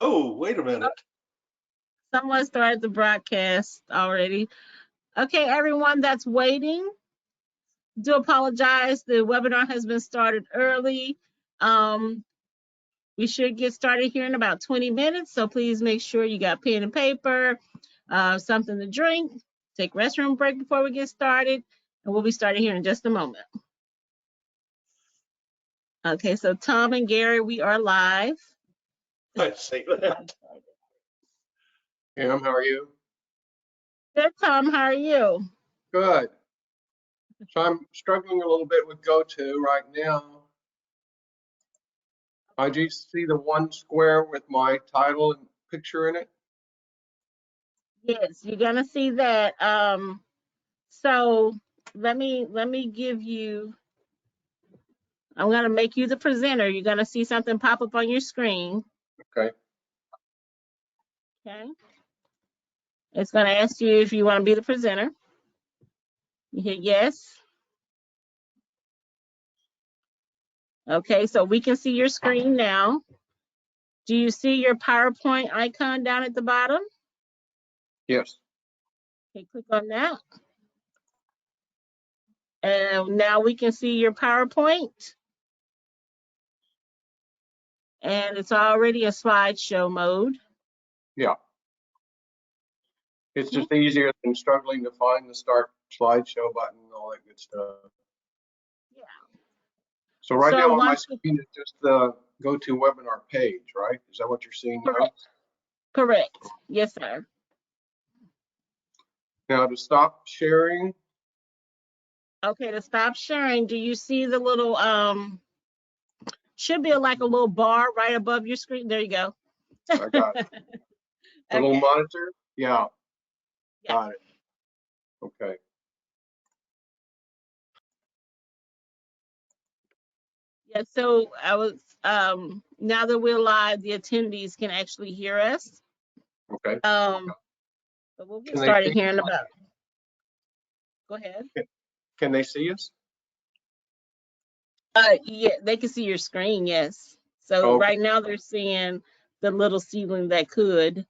Oh, wait a minute. Someone started the broadcast already. Okay, everyone that's waiting, do apologize. The webinar has been started early. We should get started here in about 20 minutes, so please make sure you got pen and paper, something to drink, take restroom break before we get started, and we'll be starting here in just a moment. Okay, so Tom and Gary, we are live. I'd say that. Pam, how are you? Good, Tom, how are you? Good. So I'm struggling a little bit with GoTo right now. I just see the one square with my title and picture in it. Yes, you're gonna see that. So let me give you. I'm gonna make you the presenter. You're gonna see something pop up on your screen. Okay. Okay. It's gonna ask you if you want to be the presenter. You hit yes. Okay, so we can see your screen now. Do you see your PowerPoint icon down at the bottom? Yes. Okay, click on that. And now we can see your PowerPoint. And it's already a slideshow mode. Yeah. It's just easier than struggling to find the start slideshow button and all that good stuff. Yeah. So right So now on my once screen is just the GoToWebinar page, right? Is that what you're seeing now? Correct. Yes, sir. Now to stop sharing, Okay, to stop sharing, do you see the little should be like a little bar right above your screen? There you go. I got it. The little monitor? Yeah. Yeah. Got it. Okay. Yeah, so I was now that we're live, the attendees can actually hear us. Okay. But we'll get Can they started see here in about. Go ahead. Can they see us? Yeah, they can see your screen, yes. So Okay. right now they're seeing the little seedling that could,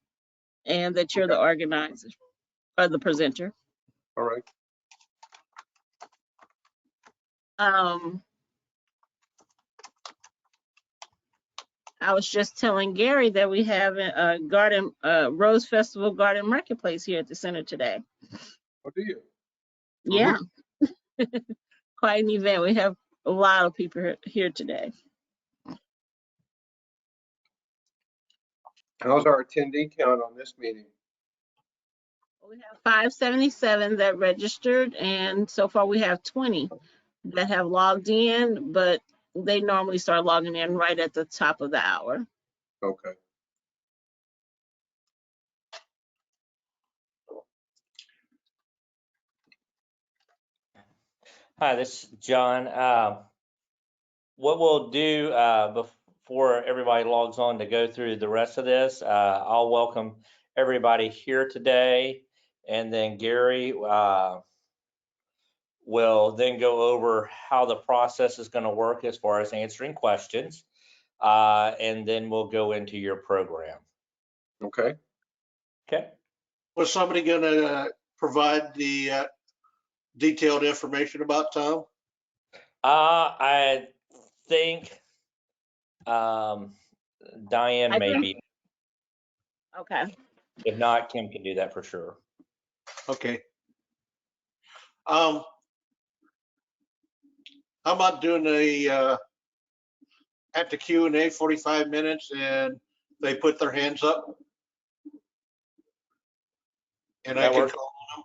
and that you're the organizer or the presenter. All right. I was just telling Gary that we have a garden, Rose Festival Garden Marketplace here at the center today. Oh, do you? Yeah, quite an event. We have a lot of people here today. How's our attendee count on this meeting? We have 577 that registered, and so far we have 20 that have logged in, but they normally start logging in right at the top of the hour. Okay. Hi, this is John. What we'll do before everybody logs on to go through the rest of this, I'll welcome everybody here today, and then Gary will then go over how the process is going to work as far as answering questions, and then we'll go into your program. Okay. Okay. Was somebody going to provide the detailed information about Tom? I think Diane maybe. Okay. If not, Kim can do that for sure. Okay. How about doing at the Q&A 45 minutes and they put their hands up? And That I can works. call them.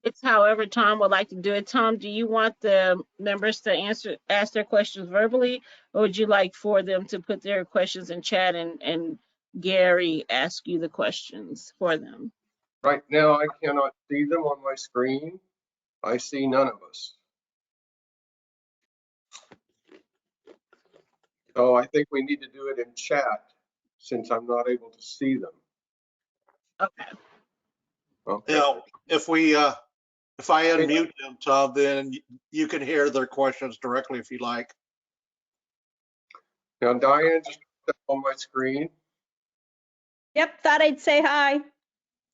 It's however Tom would like to do it. Tom, do you want the members to ask their questions verbally, or would you like for them to put their questions in chat and Gary ask you the questions for them? Right now, I cannot see them on my screen. I see none of us. So I think we need to do it in chat since I'm not able to see them. Okay. Okay. Now, if I unmute them, Tom, then you can hear their questions directly if you like. Now Diane just put that on my screen. Yep, thought I'd say hi.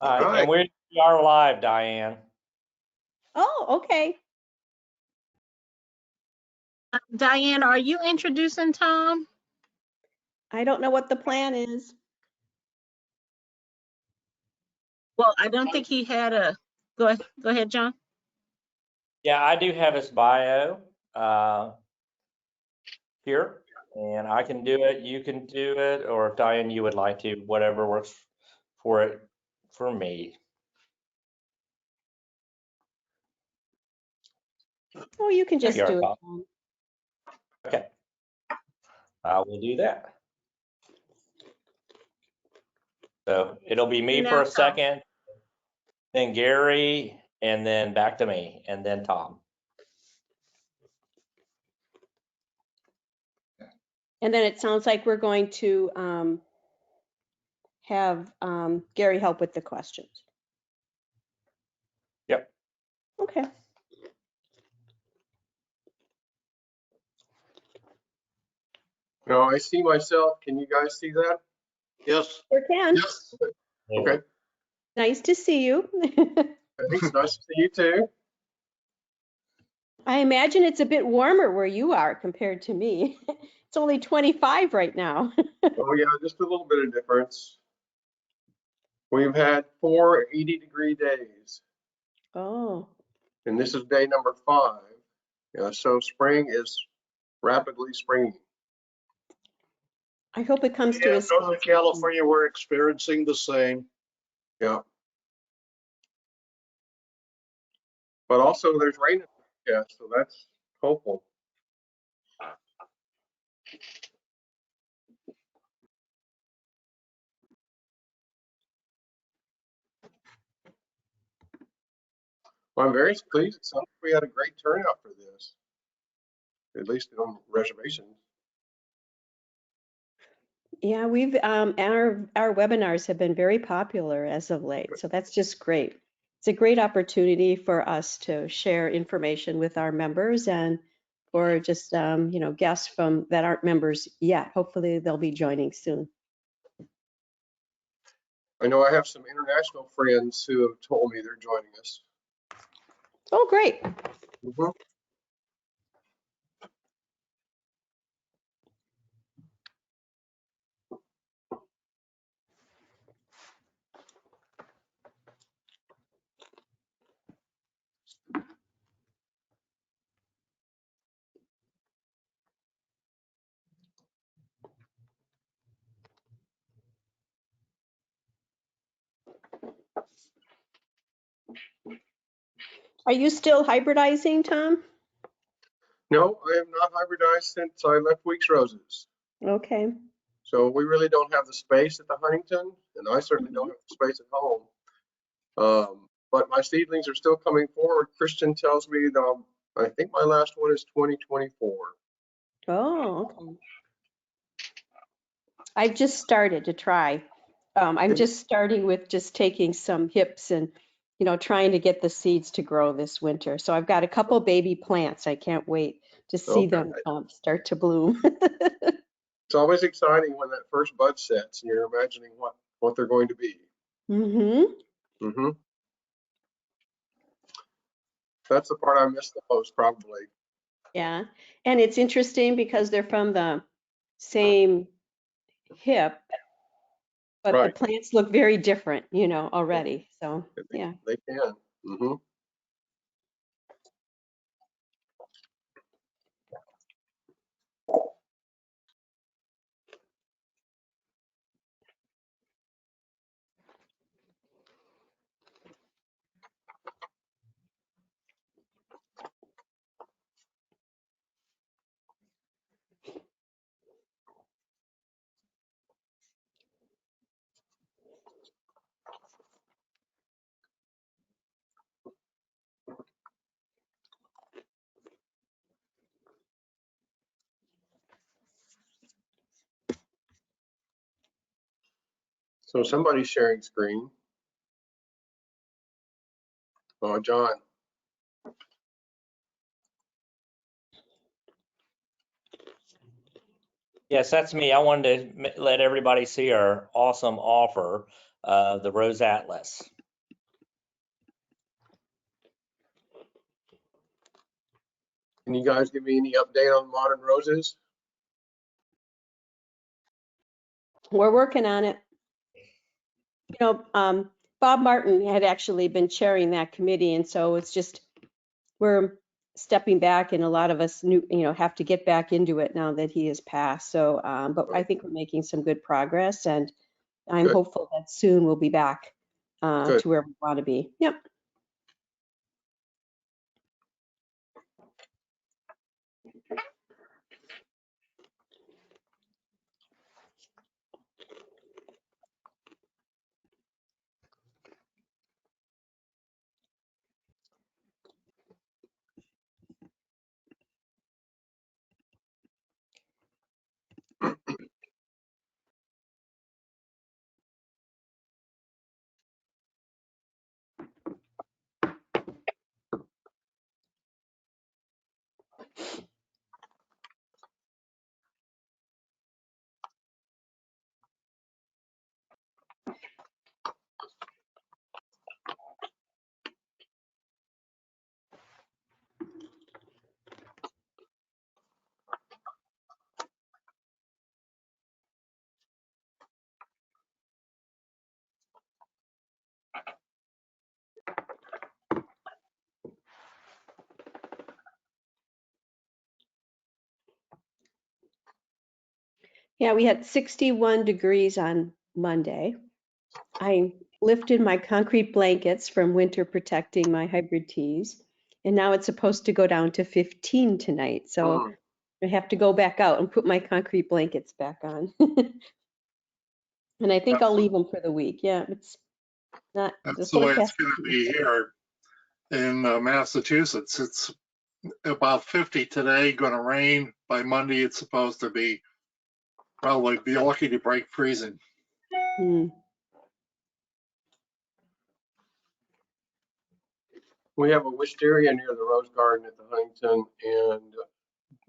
Hi. And we are live, Diane. Oh, okay. Diane, are you introducing Tom? I don't know what the plan is. Well, I don't think he had a, go ahead, John. Yeah, I do have his bio here, and I can do it. You can do it, or if Diane, you would like to, whatever works for me. Oh, you can There just you are, do it. Tom. Tom. Okay, I will do that. So it'll be me Now, for a Tom. second, then Gary, and then back to me, and then Tom. And then it sounds like we're going to have Gary help with the questions. Yep. Okay. Now I see myself. Can you guys see that? Yes, Sure can. Yes. Okay. Nice to see you. Thanks. Nice to see you too. I imagine it's a bit warmer where you are compared to me. It's only 25 right now. Oh yeah, just a little bit of difference. We've had 4 80-degree days, Oh, and this is day number 5. Yeah, so spring is rapidly springing. I hope it comes to yeah, Wisconsin. Northern California, we're experiencing the same. Yeah. But also there's rain in the forecast, so that's hopeful. Well, I'm very pleased. It sounds like we had a great turnout for this, at least on reservations. Yeah, we've our webinars have been very popular as of late, so that's just great. It's a great opportunity for us to share information with our members and for just guests from that aren't members yet. Hopefully they'll be joining soon. I know I have some international friends who have told me they're joining us. Oh, great. Mhm. Are you still hybridizing, Tom? No, I have not hybridized since I left Weeks Roses. Okay. So we really don't have the space at the Huntington, and I certainly don't have the space at home. But my seedlings are still coming forward. Christian tells me that I think my last one is 2024. Oh, okay. I've just started to try. I'm just starting with just taking some hips and, trying to get the seeds to grow this winter. So I've got a couple baby plants. I can't wait to see them start to bloom. It's always exciting when that first bud sets and you're imagining what they're going to be. Mm-hmm. Mm-hmm. That's the part I miss the most, probably. Yeah. And it's interesting because they're from the same hip, but the Right. plants look very different, already. So, yeah. They can. Mm-hmm. So somebody's sharing screen. Oh, John. Yes, that's me. I wanted to let everybody see our awesome offer of the Rose Atlas. Can you guys give me any update on modern roses? We're working on it. You know, Bob Martin had actually been chairing that committee, and so it's just, we're stepping back, and a lot of us have to get back into it now that he has passed. So, but I think we're making some good progress, and I'm Good. hopeful that soon we'll be back Good. to where we want to be. Yep. Yeah, we had 61 degrees on Monday. I lifted my concrete blankets from winter protecting my hybrid teas, and now it's supposed to go down to 15 tonight. So I have to go back out and put my concrete blankets back on. And I think I'll leave them for the week. Yeah, it's not, the That's the way it's forecast. going to be here in Massachusetts. It's about 50 today, going to rain. By Monday, it's supposed to be probably be lucky to break freezing. We have a wisteria near the Rose Garden at the Huntington, and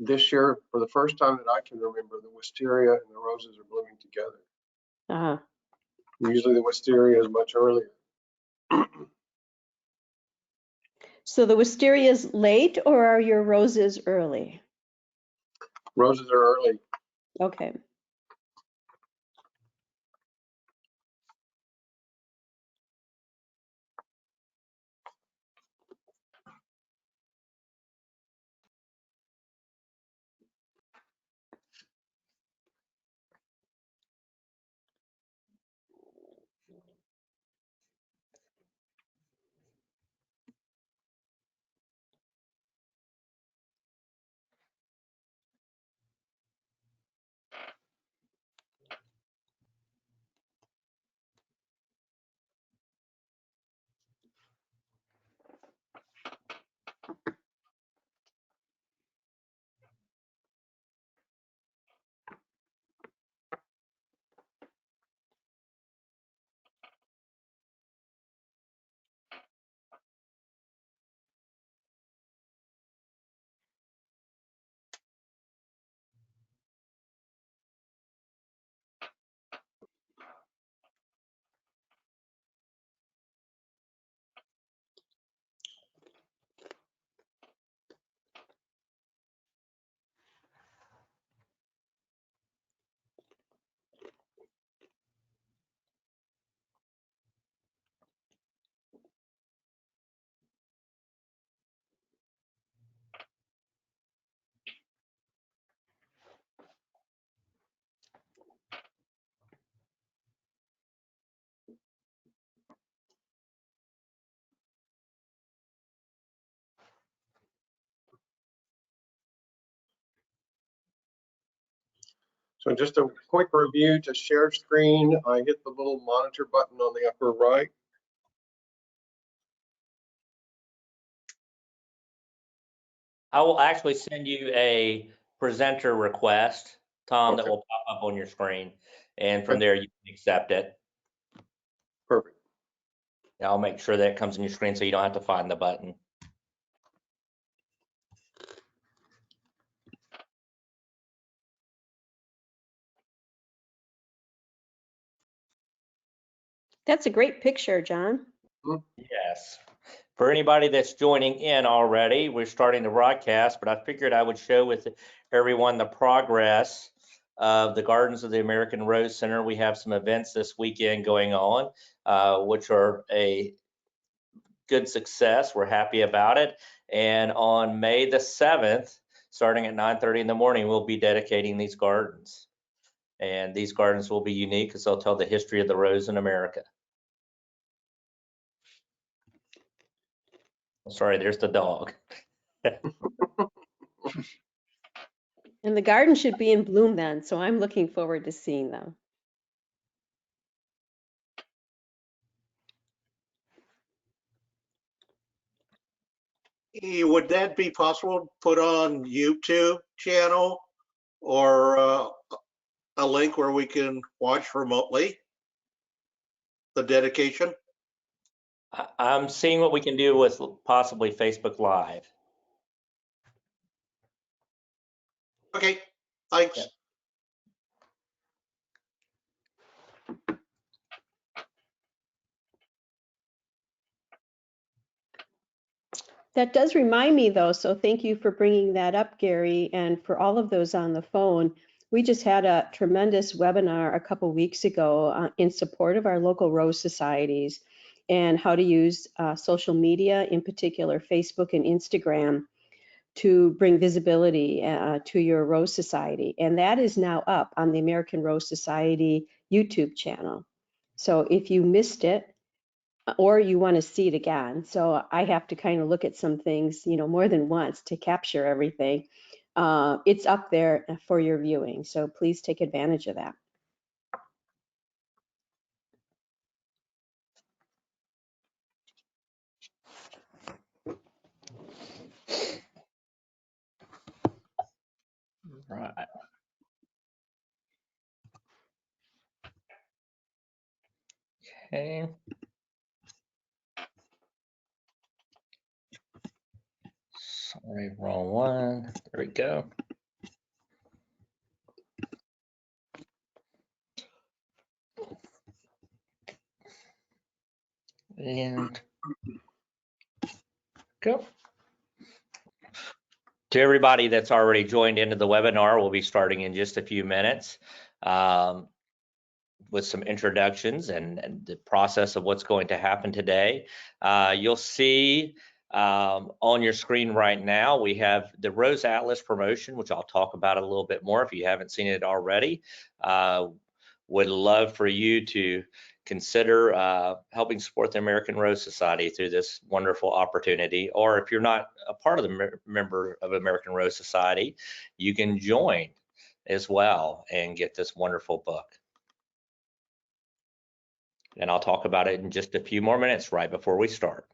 this year, for the first time that I can remember, the wisteria and the roses are blooming together. Usually the wisteria is much earlier. So the wisteria's late, or are your roses early? Roses are early. Okay. So just a quick review to share screen. I hit the little monitor button on the upper right. I will actually send you a presenter request, Tom, that Okay. will pop up on your screen. And from there, you can accept it. Perfect. I'll make sure that it comes on your screen so you don't have to find the button. That's a great picture, John. Yes. For anybody that's joining in already, we're starting the broadcast, but I figured I would show with everyone the progress of the Gardens of the American Rose Center. We have some events this weekend going on, which are a good success. We're happy about it. And on May the 7th, starting at 9:30 in the morning, we'll be dedicating these gardens. And these gardens will be unique because they'll tell the history of the rose in America. Sorry, there's the dog. And the garden should be in bloom then, so I'm looking forward to seeing them. Would that be possible to put on YouTube channel or a link where we can watch remotely the dedication? I'm seeing what we can do with possibly Facebook Live. Okay, thanks. Yeah. That does remind me though, so thank you for bringing that up, Gary, and for all of those on the phone. We just had a tremendous webinar a couple weeks ago in support of our local rose societies and how to use social media, in particular Facebook and Instagram, to bring visibility to your Rose Society. And that is now up on the American Rose Society YouTube channel. So if you missed it, or you want to see it again. So I have to kind of look at some things, more than once to capture everything. It's up there for your viewing. So please take advantage of that. Right. Okay. Sorry, wrong one. There we go. And go. To everybody that's already joined into the webinar, we'll be starting in just a few minutes with some introductions and the process of what's going to happen today. You'll see on your screen right now, we have the Rose Atlas promotion, which I'll talk about a little bit more if you haven't seen it already. Would love for you to consider helping support the American Rose Society through this wonderful opportunity. Or if you're not a part of the member of American Rose Society, you can join as well and get this wonderful book. And I'll talk about it in just a few more minutes right before we start.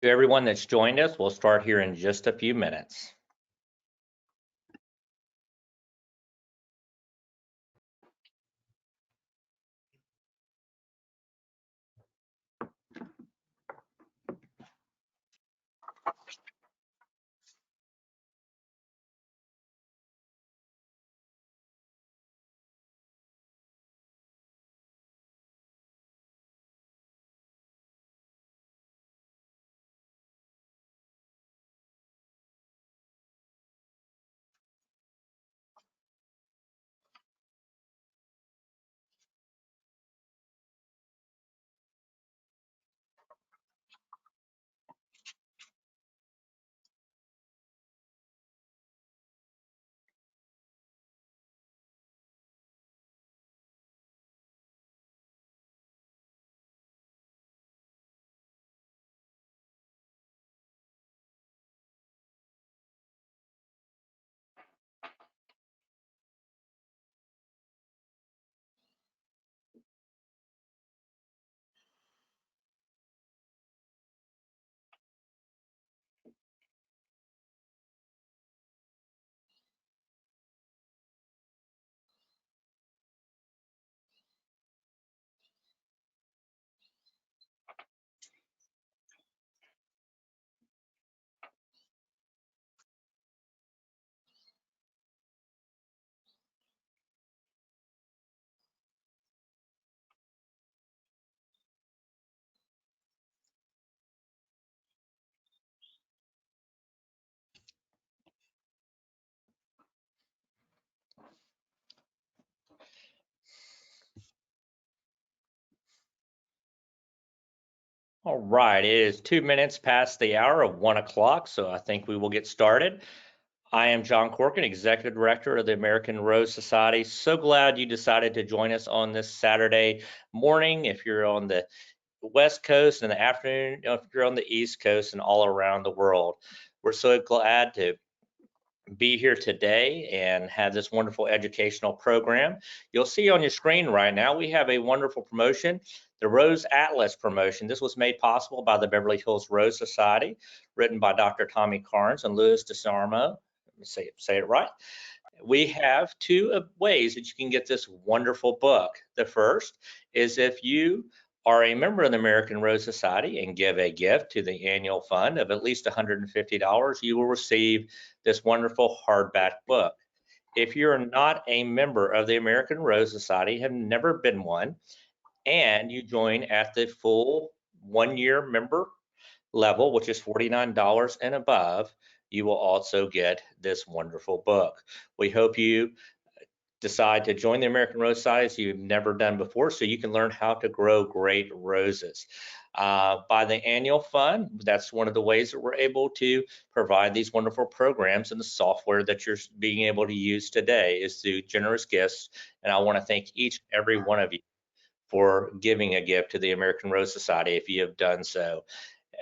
To everyone that's joined us, we'll start here in just a few minutes. All right, it is 2 minutes past the hour of 1 o'clock, so I think we will get started. I am John Corkin, Executive Director of the American Rose Society. So glad you decided to join us on this Saturday morning. If you're on the West Coast in the afternoon, if you're on the East Coast and all around the world, we're so glad to be here today and have this wonderful educational program. You'll see on your screen right now, we have a wonderful promotion, the Rose Atlas promotion. This was made possible by the Beverly Hills Rose Society, written by Dr. Tommy Carnes and Louis DeSarmo. Let me say it right. We have two ways that you can get this wonderful book. The first is if you are a member of the American Rose Society and give a gift to the annual fund of at least $150, you will receive this wonderful hardback book. If you're not a member of the American Rose Society, have never been one, and you join at the full 1-year member level, which is $49 and above, you will also get this wonderful book. We hope you decide to join the American Rose Society as you've never done before, so you can learn how to grow great roses. By the annual fund, that's one of the ways that we're able to provide these wonderful programs, and the software that you're being able to use today is through generous gifts. And I want to thank each and every one of you for giving a gift to the American Rose Society if you have done so.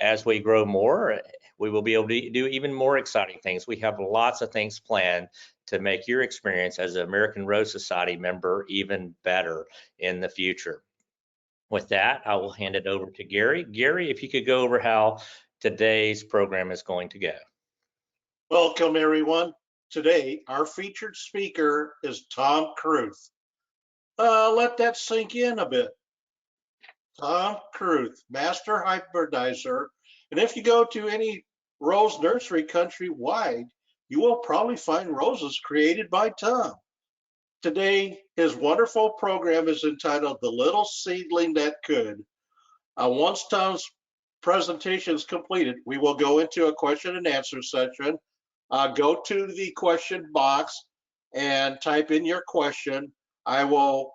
As we grow more, we will be able to do even more exciting things. We have lots of things planned to make your experience as an American Rose Society member even better in the future. With that, I will hand it over to Gary. Gary, if you could go over how today's program is going to go. Welcome, everyone. Today, our featured speaker is Tom Carruth. Let that sink in a bit. Tom Carruth, master hybridizer. And if you go to any rose nursery countrywide, you will probably find roses created by Tom. Today, his wonderful program is entitled The Little Seedling That Could. Once Tom's presentation is completed, we will go into a question and answer session. Go to the question box and type in your question. I will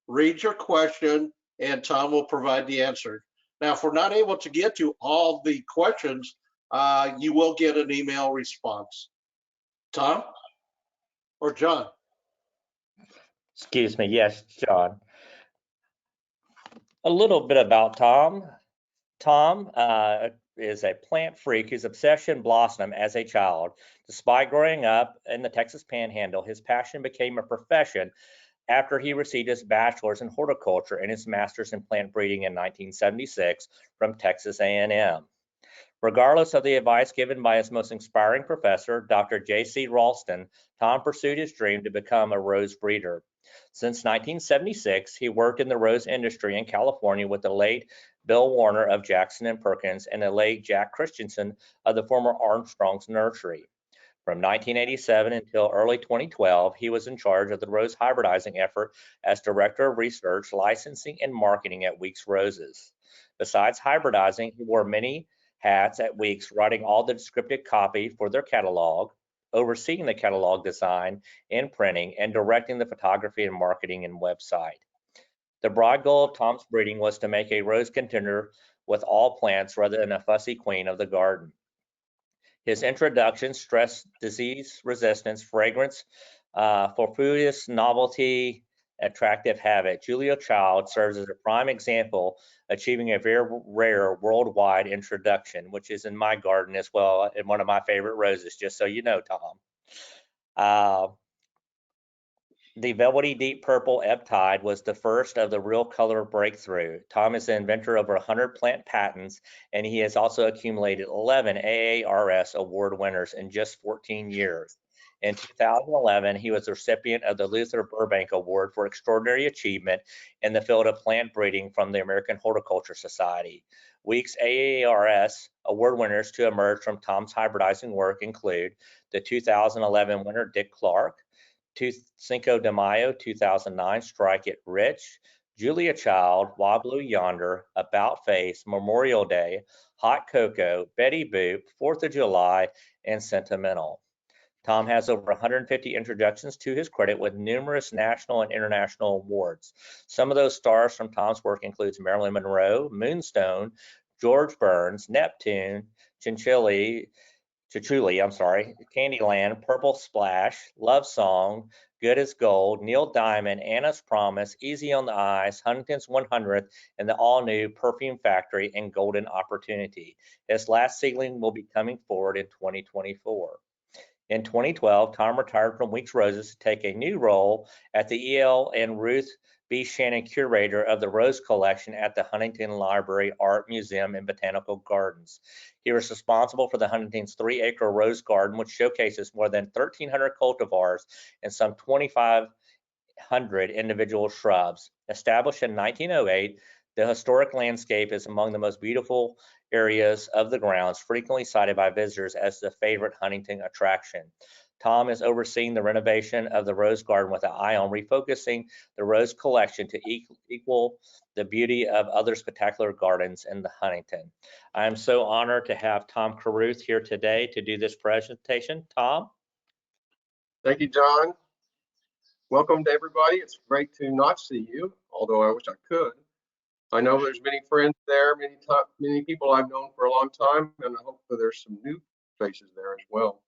read your question and Tom will provide the answer. Now, if we're not able to get to all the questions, you will get an email response. Tom or John? Excuse me, yes, John. A little bit about Tom. Tom is a plant freak. His obsession blossomed as a child. Despite growing up in the Texas Panhandle, his passion became a profession after he received his bachelor's in horticulture and his master's in plant breeding in 1976 from Texas A&M. Regardless of the advice given by his most inspiring professor, Dr. J.C. Ralston, Tom pursued his dream to become a rose breeder. Since 1976, he worked in the rose industry in California with the late Bill Warner of Jackson and Perkins and the late Jack Christensen of the former Armstrong's Nursery. From 1987 until early 2012, he was in charge of the rose hybridizing effort as Director of Research, Licensing, and Marketing at Weeks Roses. Besides hybridizing, he wore many hats at Weeks, writing all the descriptive copy for their catalog, overseeing the catalog design and printing, and directing the photography and marketing and website. The broad goal of Tom's breeding was to make a rose contender with all plants rather than a fussy queen of the garden. His introduction stressed disease resistance, fragrance, fortuitous novelty, attractive habit. Julia Child serves as a prime example, achieving a very rare worldwide introduction, which is in my garden as well, and one of my favorite roses, just so you know, Tom. The velvety deep purple ebb tide was the first of the real color breakthrough. Tom is the inventor of over 100 plant patents, and he has also accumulated 11 AARS award winners in just 14 years. In 2011, he was the recipient of the Luther Burbank Award for Extraordinary Achievement in the field of plant breeding from the American Horticulture Society. Weeks AARS award winners to emerge from Tom's hybridizing work include the 2011 winner Dick Clark, Cinco de Mayo 2009, Strike It Rich, Julia Child, Wobbly Yonder, About Face, Memorial Day, Hot Cocoa, Betty Boop, 4th of July, and Sentimental. Tom has over 150 introductions to his credit with numerous national and international awards. Some of those stars from Tom's work includes Marilyn Monroe, Moonstone, George Burns, Neptune, Chinchilli, Candyland, Purple Splash, Love Song, Good as Gold, Neil Diamond, Anna's Promise, Easy on the Eyes, Huntington's 100th, and the all-new Perfume Factory and Golden Opportunity. His last seedling will be coming forward in 2024. In 2012, Tom retired from Weeks Roses to take a new role at the E.L. and Ruth B. Shannon Curator of the Rose Collection at the Huntington Library, Art Museum, and Botanical Gardens. He was responsible for the Huntington's 3-acre rose garden, which showcases more than 1,300 cultivars and some 2,500 individual shrubs. Established in 1908, the historic landscape is among the most beautiful areas of the grounds, frequently cited by visitors as the favorite Huntington attraction. Tom is overseeing the renovation of the Rose Garden with an eye on refocusing the Rose Collection to equal the beauty of other spectacular gardens in the Huntington. I am so honored to have Tom Carruth here today to do this presentation. Tom? Thank you, John. Welcome to everybody. It's great to not see you, although I wish I could. I know there's many friends there, many people I've known for a long time, and I hope that there's some new faces there as well.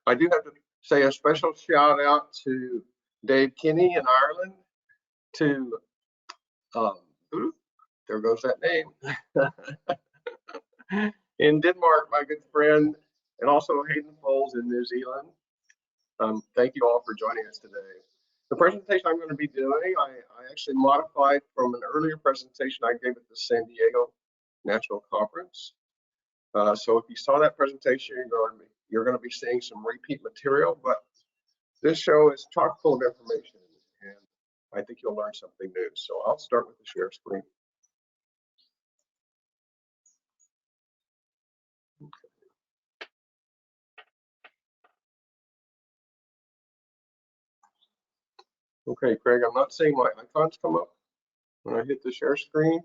I do have to say a special shout out to Dave Kinney in Ireland, to there goes that name, in Denmark, my good friend, and also Hayden Foles in New Zealand. Thank you all for joining us today. The presentation I'm going to be doing, I actually modified from an earlier presentation I gave at the San Diego National Conference. So if you saw that presentation, you're going to be seeing some repeat material, but this show is chock full of information, and I think you'll learn something new. So I'll start with the share screen. Okay, Craig, I'm not seeing my icons come up when I hit the share screen.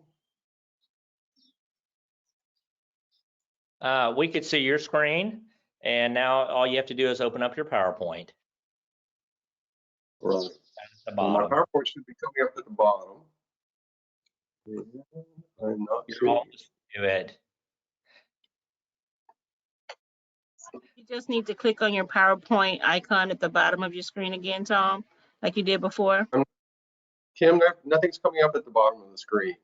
We could see your screen, and now all you have to do is open up your PowerPoint. Right. At the Well, my bottom. PowerPoint should be coming up at the bottom. I'm not You're seeing all do it. You just need to click on your PowerPoint icon at the bottom of your screen again, Tom, like you did before. Kim, nothing's coming up at the bottom of the screen.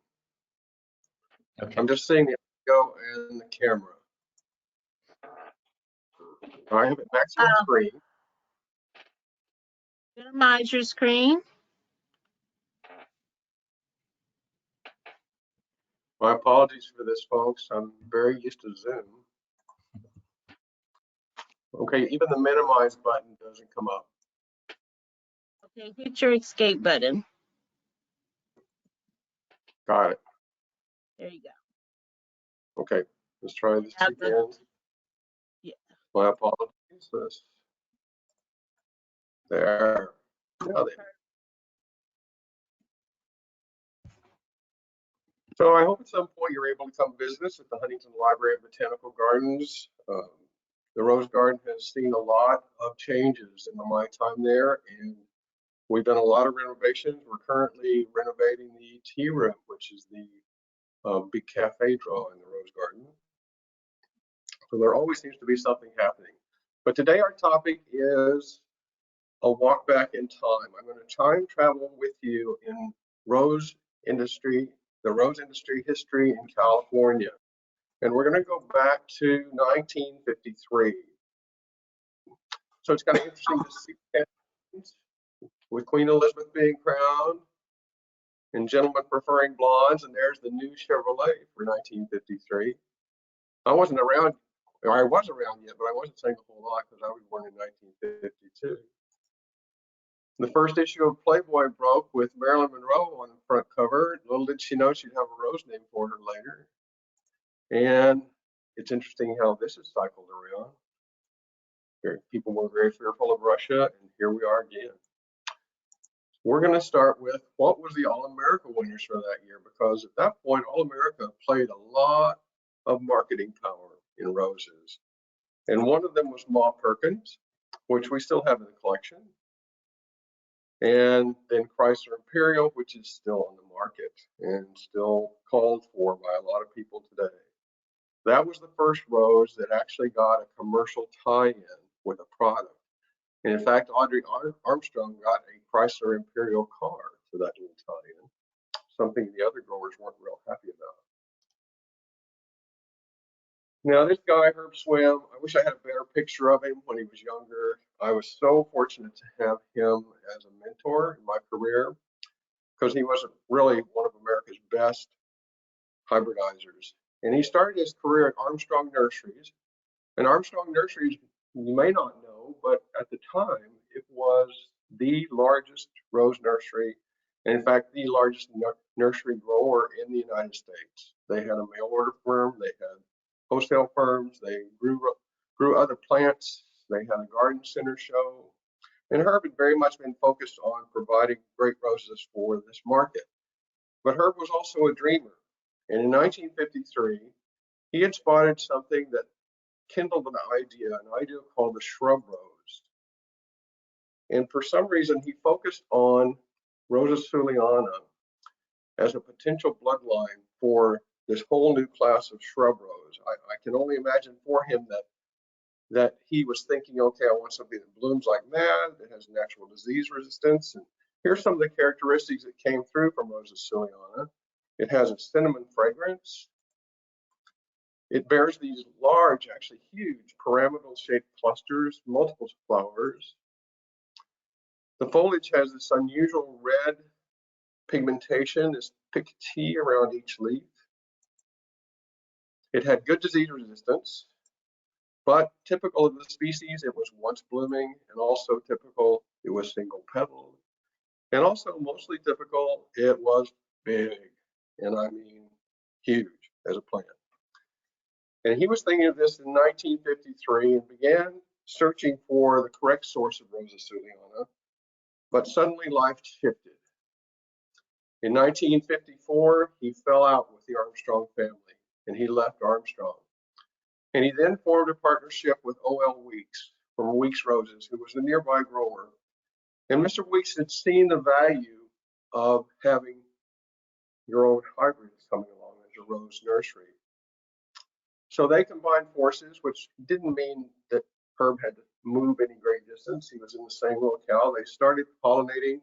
Okay. I'm just seeing the audio and the camera. I have it maximum screen. Minimize your screen. My apologies for this, folks. I'm very used to Zoom. Okay, even the minimize button doesn't come up. Okay, hit your escape button. Got it. There you go. Okay, let's try this Have the- again. Yeah. My apologies. There. Now then. So I hope at some point you're able to come visit us at the Huntington Library and Botanical Gardens. The Rose Garden has seen a lot of changes in my time there, and we've done a lot of renovations. We're currently renovating the tea room, which is the big cafe draw in the Rose Garden. So there always seems to be something happening. But today our topic is a walk back in time. I'm going to time travel with you in rose industry, the rose industry history in California. And we're going to go back to 1953. So it's kind of interesting to see with Queen Elizabeth being crowned and gentlemen preferring blondes, and there's the new Chevrolet for 1953. I wasn't around, or I was around yet, but I wasn't saying a whole lot because I was born in 1952. The first issue of Playboy broke with Marilyn Monroe on the front cover. Little did she know she'd have a rose named for her later. And it's interesting how this is cycled around. People were very fearful of Russia, and here we are again. We're going to start with what was the All-America winners for that year, because at that point, All-America played a lot of marketing power in roses. And one of them was Ma Perkins, which we still have in the collection. And then Chrysler Imperial, which is still on the market and still called for by a lot of people today. That was the first rose that actually got a commercial tie-in with a product. And in fact, Audrey Armstrong got a Chrysler Imperial car for that little tie-in, something the other growers weren't real happy about. Now this guy, Herb Swim, I wish I had a better picture of him when he was younger. I was so fortunate to have him as a mentor in my career because he was really one of America's best hybridizers. And he started his career at Armstrong Nurseries. And Armstrong Nurseries, you may not know, but at the time, it was the largest rose nursery, and in fact, the largest nursery grower in the United States. They had a mail order firm, they had wholesale firms, they grew other plants, they had a garden center show. And Herb had very much been focused on providing great roses for this market. But Herb was also a dreamer. And in 1953, he had spotted something that kindled an idea called the shrub rose. And for some reason, he focused on Rosa Suliana as a potential bloodline for this whole new class of shrub rose. I can only imagine for him that he was thinking, okay, I want something that blooms like mad, that has natural disease resistance. And here's some of the characteristics that came through from Rosa Suliana. It has a cinnamon fragrance. It bears these large, actually huge, pyramidal-shaped clusters, multiple flowers. The foliage has this unusual red pigmentation, this picotee around each leaf. It had good disease resistance, but typical of the species, it was once blooming, and also typical, it was single petaled. And also mostly typical, it was big, and I mean huge as a plant. And he was thinking of this in 1953 and began searching for the correct source of Rosa Suliana, but suddenly life shifted. In 1954, he fell out with the Armstrong family and he left Armstrong. And he then formed a partnership with O.L. Weeks from Weeks Roses, who was a nearby grower. And Mr. Weeks had seen the value of having your own hybrids coming along as a rose nursery. So they combined forces, which didn't mean that Herb had to move any great distance. He was in the same locale. They started pollinating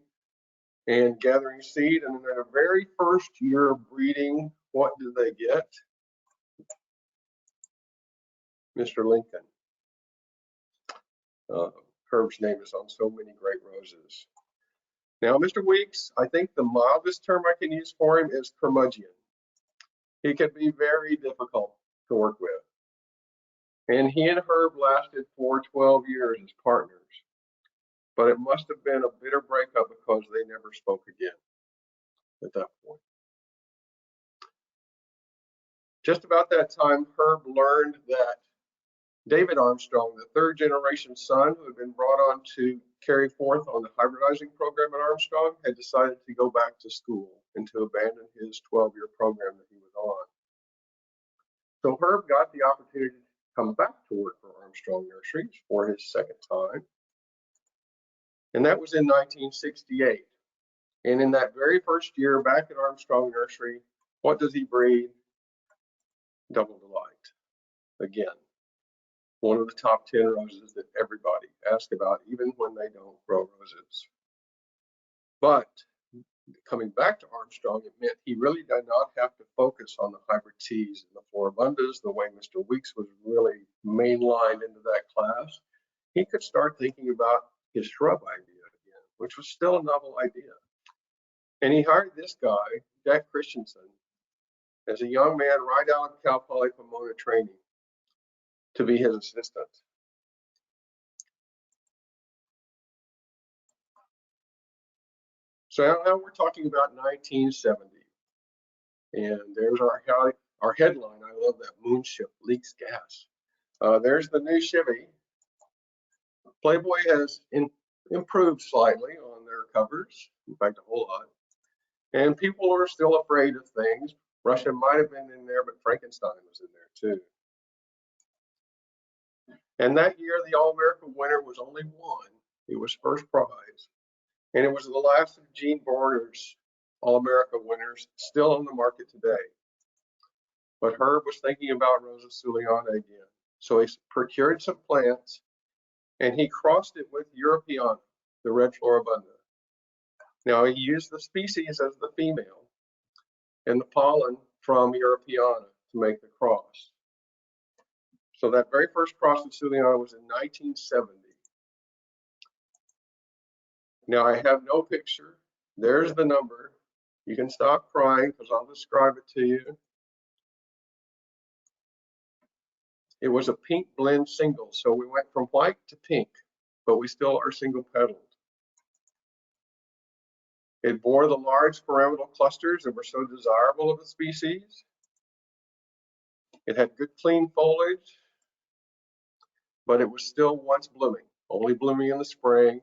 and gathering seed. And in their very first year of breeding, what did they get? Mr. Lincoln. Herb's name is on so many great roses. Now, Mr. Weeks, I think the mildest term I can use for him is curmudgeon. He can be very difficult to work with. And he and Herb lasted for 12 years as partners. But it must have been a bitter breakup because they never spoke again at that point. Just about that time, Herb learned that David Armstrong, the third generation son who had been brought on to carry forth on the hybridizing program at Armstrong, had decided to go back to school and to abandon his 12-year program that he was on. So Herb got the opportunity to come back to work for Armstrong Nurseries for his second time. And that was in 1968. And in that very first year back at Armstrong Nursery, what does he breed? Double Delight. Again, one of the top 10 roses that everybody asks about, even when they don't grow roses. But coming back to Armstrong, it meant he really did not have to focus on the hybrid teas and the Floribundas the way Mr. Weeks was really mainlined into that class. He could start thinking about his shrub idea again, which was still a novel idea. And he hired this guy, Jack Christensen, as a young man right out of Cal Poly Pomona training to be his assistant. So now we're talking about 1970. And there's our headline. I love that. Moonship leaks gas. There's the new Chevy. Playboy has improved slightly on their covers, in fact, a whole lot. And people are still afraid of things. Russia might have been in there, but Frankenstein was in there too. And that year, the All-America winner was only one. It was first prize. And it was the last of Gene Borner's All-America winners, still on the market today. But Herb was thinking about Rosa Suliana again. So he procured some plants and he crossed it with Europeana, the red floribunda. Now he used the species as the female and the pollen from Europeana to make the cross. So that very first cross of Suliana was in 1970. Now I have no picture. There's the number. You can stop crying because I'll describe it to you. It was a pink blend single, so we went from white to pink, but we still are single petaled. It bore the large pyramidal clusters that were so desirable of the species. It had good clean foliage, but it was still once blooming, only blooming in the spring,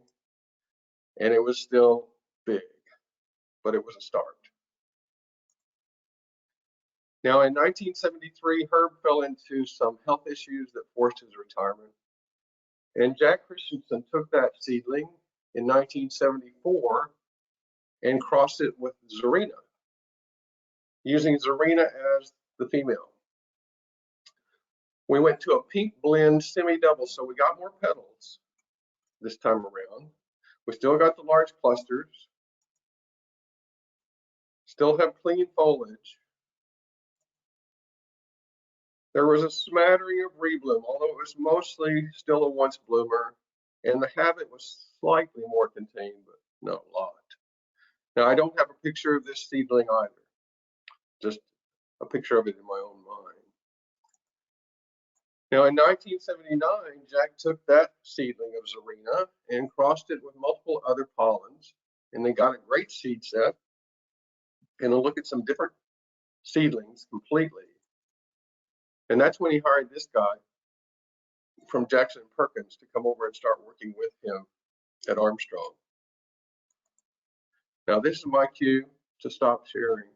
and it was still big, but it was a start. Now in 1973, Herb fell into some health issues that forced his retirement. And Jack Christensen took that seedling in 1974 and crossed it with Zarina, using Zarina as the female. We went to a pink blend semi-double, so we got more petals this time around. We still got the large clusters, still have clean foliage. There was a smattering of rebloom, although it was mostly still a once bloomer, and the habit was slightly more contained, but not a lot. Now, I don't have a picture of this seedling either, just a picture of it in my own mind. Now, in 1979, Jack took that seedling of Zarina and crossed it with multiple other pollens, and they got a great seed set. And a look at some different seedlings completely. And that's when he hired this guy from Jackson Perkins to come over and start working with him at Armstrong. Now, this is my cue to stop sharing,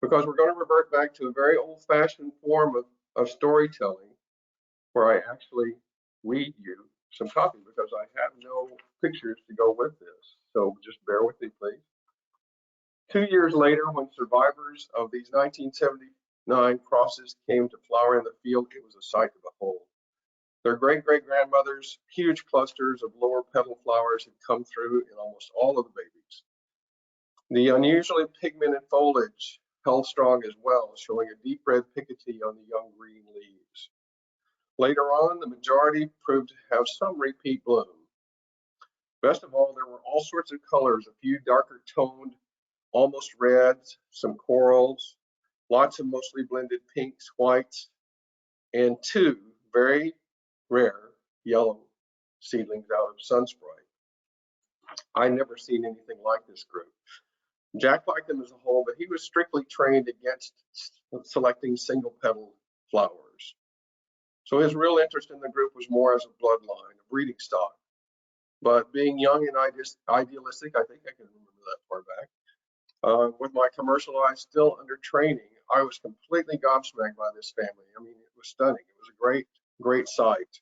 because we're going to revert back to a very old-fashioned form of storytelling, where I actually read you some copy, because I have no pictures to go with this. So just bear with me, please. 2 years later, when survivors of these 1979 crosses came to flower in the field, it was a sight to behold. Their great-great-grandmothers' huge clusters of lower petal flowers had come through in almost all of the babies. The unusually pigmented foliage held strong as well, showing a deep red picotee on the young green leaves. Later on, the majority proved to have some repeat bloom. Best of all, there were all sorts of colors, a few darker toned, almost reds, some corals, lots of mostly blended pinks, whites, and 2 very rare yellow seedlings out of Sunsprite. I never seen anything like this group. Jack liked them as a whole, but he was strictly trained against selecting single petal flowers. So his real interest in the group was more as a bloodline, a breeding stock. But being young and idealistic, I think I can remember that far back, with my commercial eyes still under training, I was completely gobsmacked by this family. I mean, it was stunning. It was a great, great sight.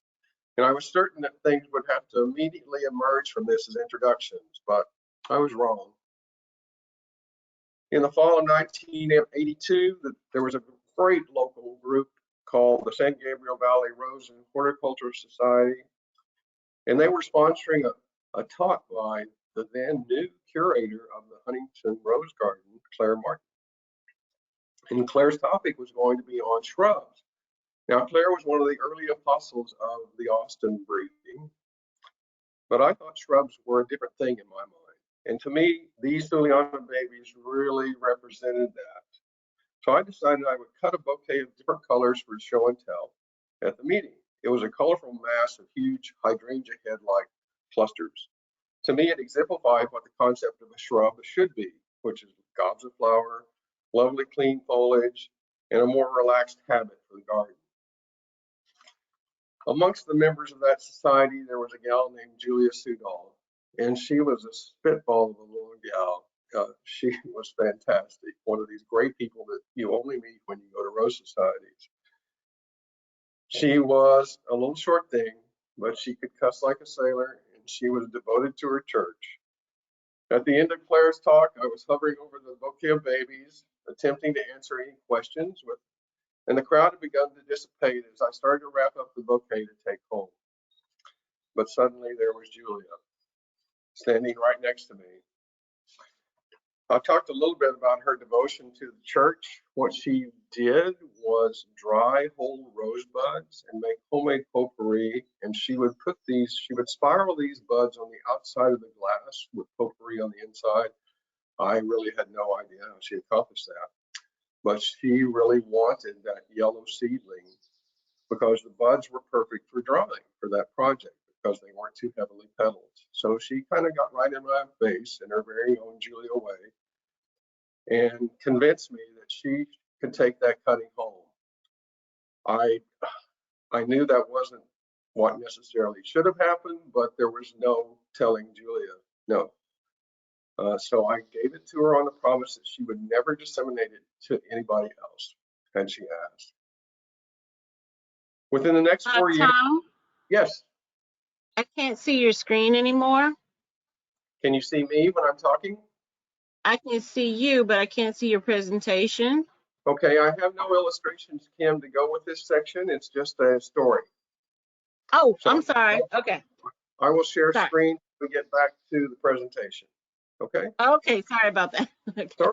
And I was certain that things would have to immediately emerge from this as introductions, but I was wrong. In the fall of 1982, there was a great local group called the San Gabriel Valley Rose and Horticultural Society, and they were sponsoring a talk by the then new curator of the Huntington Rose Garden, Claire Martin. And Claire's topic was going to be on shrubs. Now, Claire was one of the early apostles of the Austin breeding, but I thought shrubs were a different thing in my mind. And to me, these Suliana babies really represented that. So I decided I would cut a bouquet of different colors for show and tell at the meeting. It was a colorful mass of huge hydrangea head-like clusters. To me, it exemplified what the concept of a shrub should be, which is gobs of flower, lovely clean foliage, and a more relaxed habit for the garden. Amongst the members of that society, there was a gal named Julia Sudol, and she was a spitball of a little gal. She was fantastic, one of these great people that you only meet when you go to rose societies. She was a little short thing, but she could cuss like a sailor, and she was devoted to her church. At the end of Claire's talk, I was hovering over the bouquet of babies, attempting to answer any questions, and the crowd had begun to dissipate as I started to wrap up the bouquet to take home. But suddenly there was Julia, standing right next to me. I talked a little bit about her devotion to the church. What she did was dry whole rosebuds and make homemade potpourri, and she would spiral these buds on the outside of the glass with potpourri on the inside. I really had no idea how she accomplished that, but she really wanted that yellow seedling because the buds were perfect for drying for that project because they weren't too heavily petaled. So she kind of got right in my face in her very own Julia way and convinced me that she could take that cutting home. I knew that wasn't what necessarily should have happened, but there was no telling Julia no. So I gave it to her on the promise that she would never disseminate it to anybody else, and she asked. Within the next 4 years, Tom, yes. I can't see your screen anymore. Can you see me when I'm talking? I can see you, but I can't see your presentation. Okay, I have no illustrations, Kim, to go with this section. It's just a story. Oh, So I'm sorry. Okay. I will share Sorry. screen when we get back to the presentation. Okay? Okay, sorry about that. Okay. Sorry.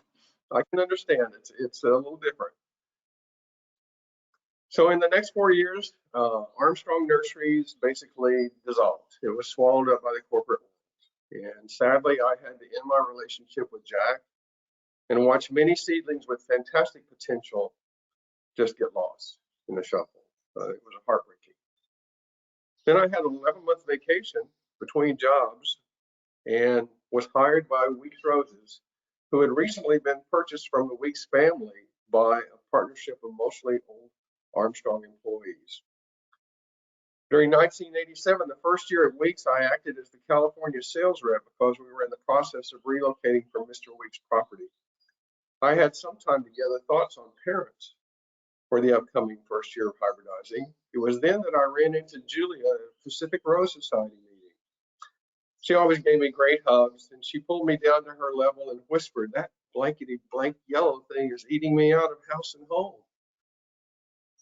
I can understand. It's a little different. So in the next 4 years, Armstrong Nurseries basically dissolved. It was swallowed up by the corporate world. And sadly, I had to end my relationship with Jack and watch many seedlings with fantastic potential just get lost in the shuffle. It was heartbreaking. Then I had an 11-month vacation between jobs and was hired by Weeks Roses, who had recently been purchased from the Weeks family by a partnership of mostly old Armstrong employees. During 1987, the first year at Weeks, I acted as the California sales rep because we were in the process of relocating from Mr. Weeks' property. I had some time to gather thoughts on parents for the upcoming first year of hybridizing. It was then that I ran into Julia at a Pacific Rose Society meeting. She always gave me great hugs, and she pulled me down to her level and whispered, "That blankety blank yellow thing is eating me out of house and home."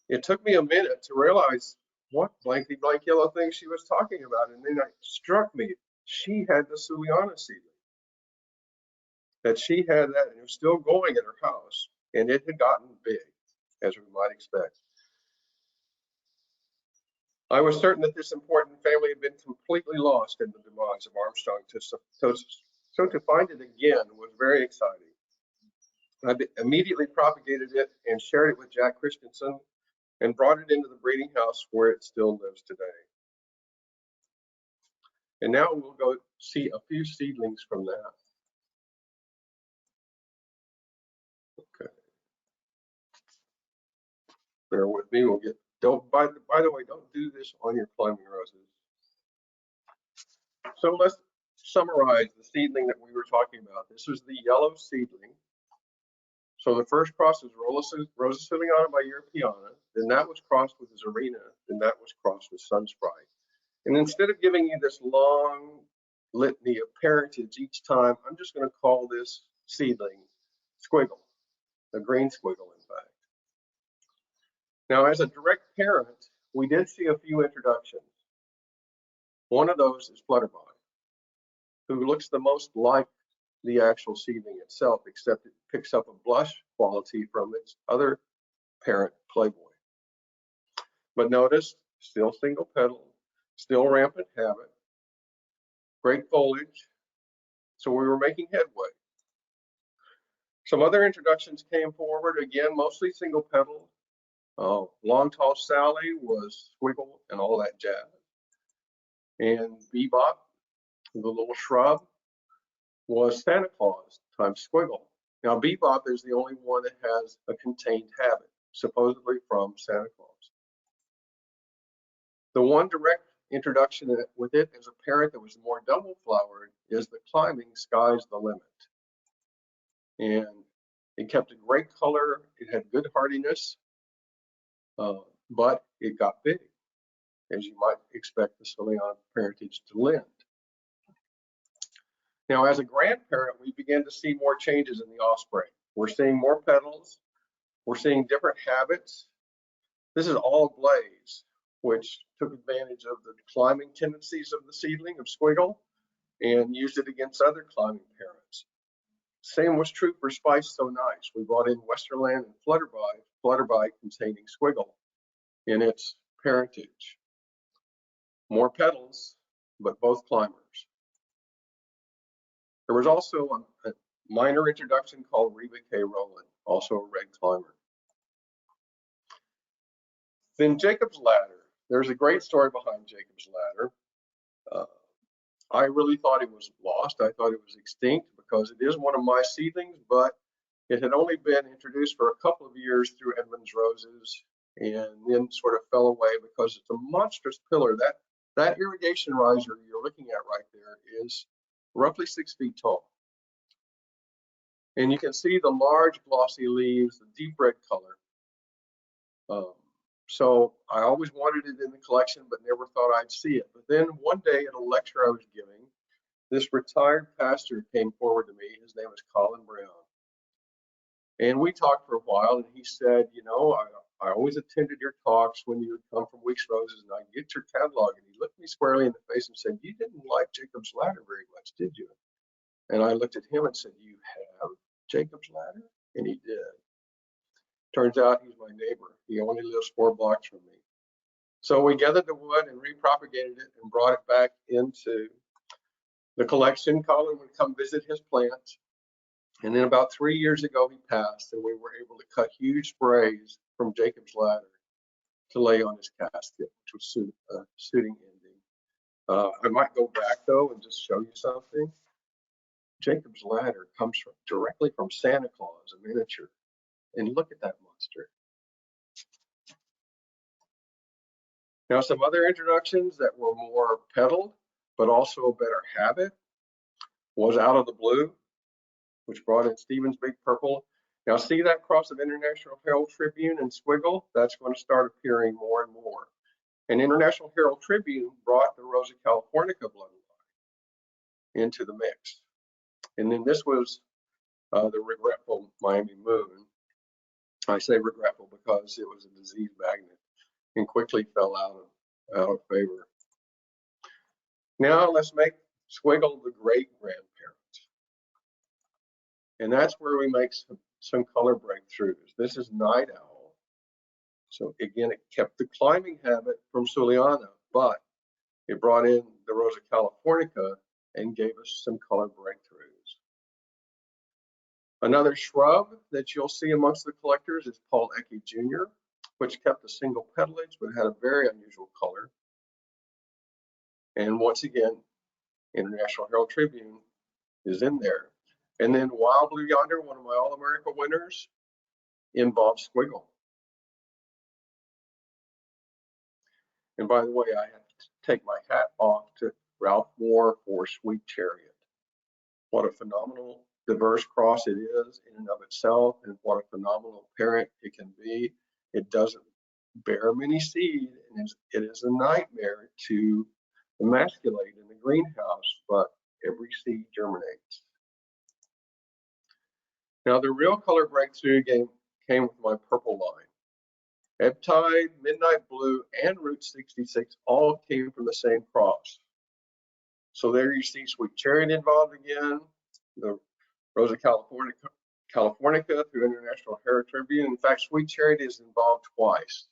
It took me a minute to realize what blankety blank yellow thing she was talking about, and then it struck me. She had the Suliana seedling. That she had that, and it was still going at her house, and it had gotten big, as we might expect. I was certain that this important family had been completely lost in the demise of Armstrong. So to find it again was very exciting. I immediately propagated it and shared it with Jack Christensen and brought it into the breeding house where it still lives today. And now we'll go see a few seedlings from that. Okay. Bear with me, by the way, don't do this on your climbing roses. So let's summarize the seedling that we were talking about. This was the yellow seedling. So the first cross is Rosa Suliana by Europeana, then that was crossed with Zarina, then that was crossed with Sunsprite. And instead of giving you this long litany of parentage each time, I'm just going to call this seedling Squiggle, a green squiggle, in fact. Now, as a direct parent, we did see a few introductions. One of those is Flutterbye, who looks the most like the actual seedling itself, except it picks up a blush quality from its other parent, Playboy. But notice, still single petal, still rampant habit, great foliage, so we were making headway. Some other introductions came forward, again, mostly single petal. Long Tall Sally was Squiggle and all that jazz. And Bebop, the little shrub, was Santa Claus times Squiggle. Now, Bebop is the only one that has a contained habit, supposedly from Santa Claus. The one direct introduction with it as a parent that was more double flowered is the Climbing Sky's the Limit. And it kept a great color, it had good hardiness, but it got big, as you might expect the Suliana parentage to lend. Now, as a grandparent, we began to see more changes in the offspring. We're seeing more petals. We're seeing different habits. This is all Blaze, which took advantage of the climbing tendencies of the seedling of Squiggle and used it against other climbing parents. Same was true for Spice So Nice. We brought in Westerland and Flutterbye containing Squiggle in its parentage. More petals, but both climbers. There was also a minor introduction called Reba K. Rowland, also a red climber. Then Jacob's Ladder. There's a great story behind Jacob's Ladder. I really thought it was lost. I thought it was extinct because it is one of my seedlings, but it had only been introduced for a couple of years through Edmonds Roses and then sort of fell away because it's a monstrous pillar. That irrigation riser you're looking at right there is roughly 6 feet tall. And you can see the large glossy leaves, the deep red color. So I always wanted it in the collection, but never thought I'd see it. But then one day at a lecture I was giving, this retired pastor came forward to me. His name is Colin Brown. And we talked for a while, and he said, you know, I always attended your talks when you would come from Weeks Roses, and I'd get your catalog. And he looked me squarely in the face and said, you didn't like Jacob's Ladder very much, did you? And I looked at him and said, you have Jacob's Ladder? And he did. Turns out he's my neighbor. He only lives 4 blocks from me. So we gathered the wood and repropagated it and brought it back into the collection. Colin would come visit his plants. And then about 3 years ago, he passed, and we were able to cut huge sprays from Jacob's Ladder to lay on his casket, which was suiting ending. I might go back, though, and just show you something. Jacob's Ladder comes directly from Santa Claus, a miniature. And look at that monster. Now, some other introductions that were more petaled, but also a better habit, was Out of the Blue, which brought in Stephen's Big Purple. Now, see that cross of International Herald Tribune and Squiggle? That's going to start appearing more and more. And International Herald Tribune brought the Rosa Californica bloodline into the mix. And then this was the regretful Miami Moon. I say regretful because it was a disease magnet and quickly fell out of favor. Now let's make Squiggle the great grandparent. And that's where we make some color breakthroughs. This is Night Owl. So again, it kept the climbing habit from Suliana, but it brought in the Rosa Californica and gave us some color breakthroughs. Another shrub that you'll see amongst the collectors is Paul Ecke Jr., which kept a single petalage but had a very unusual color. And once again, International Herald Tribune is in there. And then Wild Blue Yonder, one of my All-America winners, involves Squiggle. And by the way, I have to take my hat off to Ralph Moore for Sweet Chariot. What a phenomenal diverse cross it is in and of itself, and what a phenomenal parent it can be. It doesn't bear many seed, and it is a nightmare to emasculate in the greenhouse, but every seed germinates. Now, the real color breakthrough came with my purple line. Ebb Tide, Midnight Blue, and Route 66 all came from the same cross. So there you see Sweet Chariot involved again, the Rosa Californica through International Herald Tribune. In fact, Sweet Chariot is involved twice.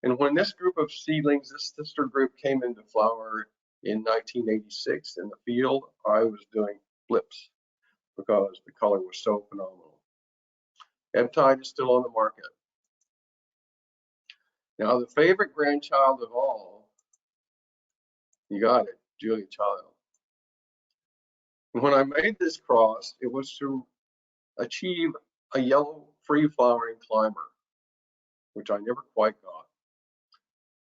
And when this group of seedlings, this sister group, came into flower in 1986 in the field, I was doing flips because the color was so phenomenal. Ebb Tide is still on the market. Now, the favorite grandchild of all, you got it, Julia Child. And when I made this cross, it was to achieve a yellow free-flowering climber, which I never quite got.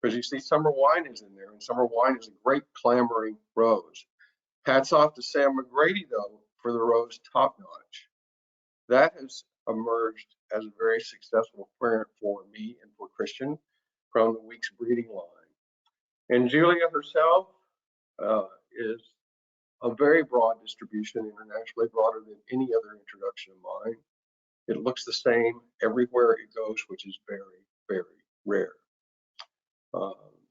Because you see, Summer Wine is in there, and Summer Wine is a great clambering rose. Hats off to Sam McGrady, though, for the rose top-notch. That has emerged as a very successful parent for me and for Christian from the Weeks breeding line. And Julia herself is a very broad distribution internationally, broader than any other introduction of mine. It looks the same everywhere it goes, which is very, very rare.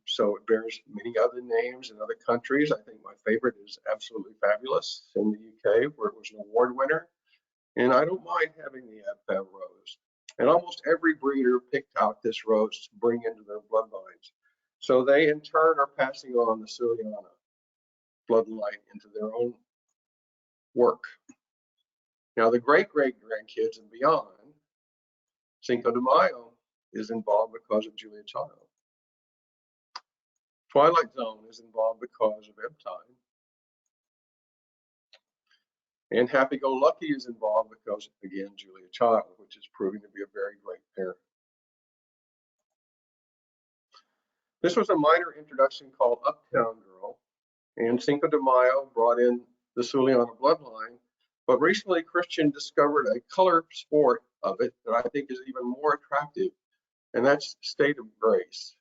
So it bears many other names in other countries. I think my favorite is Absolutely Fabulous in the UK, where it was an award winner. And I don't mind having the Abfab rose. And almost every breeder picked out this rose to bring into their bloodlines. So they in turn are passing on the Suliana bloodline into their own work. Now the great-great-grandkids and beyond, Cinco de Mayo is involved because of Julia Child. Twilight Zone is involved because of Ebb Time. And Happy Go Lucky is involved because, again, Julia Child, which is proving to be a very great parent. This was a minor introduction called Uptown Girl, and Cinco de Mayo brought in the Suliana bloodline, but recently Christian discovered a color sport of it that I think is even more attractive, and that's State of Grace.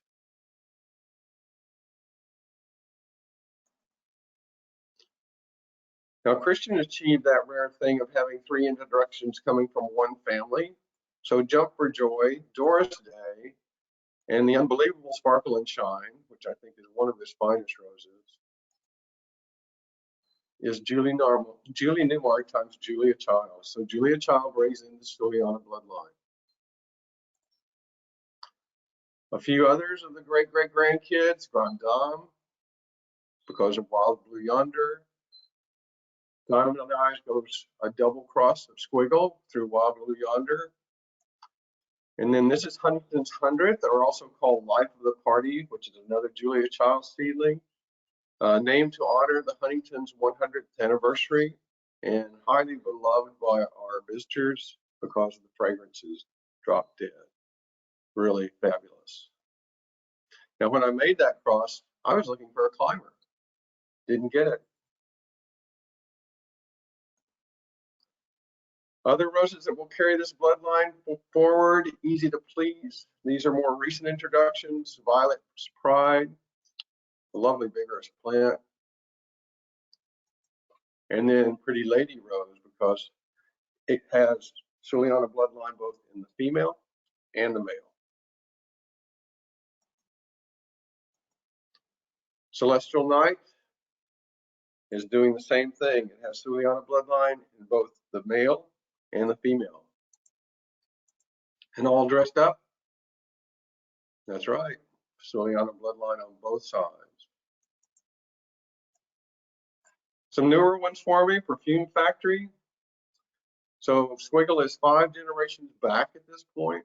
Now, Christian achieved that rare thing of having 3 introductions coming from one family. So Jump for Joy, Doris Day, and the unbelievable Sparkle and Shine, which I think is one of his finest roses, is Julie Newmark times Julia Child. So Julia Child brings in the Suliana bloodline. A few others of the great-great-grandkids, Grand Dame, because of Wild Blue Yonder. Diamond on the Eyes goes a double cross of Squiggled through Wild Blue Yonder. And then this is Huntington's 100th, or also called Life of the Party, which is another Julia Child seedling, named to honor the Huntington's 100th anniversary and highly beloved by our visitors because of the fragrances drop dead. Really fabulous. Now, when I made that cross, I was looking for a climber. Didn't get it. Other roses that will carry this bloodline forward, easy to please. These are more recent introductions. Violet's Pride, a lovely vigorous plant. And then Pretty Lady Rose, because it has Suliana bloodline both in the female and the male. Celestial Night is doing the same thing. It has Suliana bloodline in both the male and the female. And all dressed up? That's right, Suliana bloodline on both sides. Some newer ones for me, Perfume Factory. So Squiggle is 5 generations back at this point.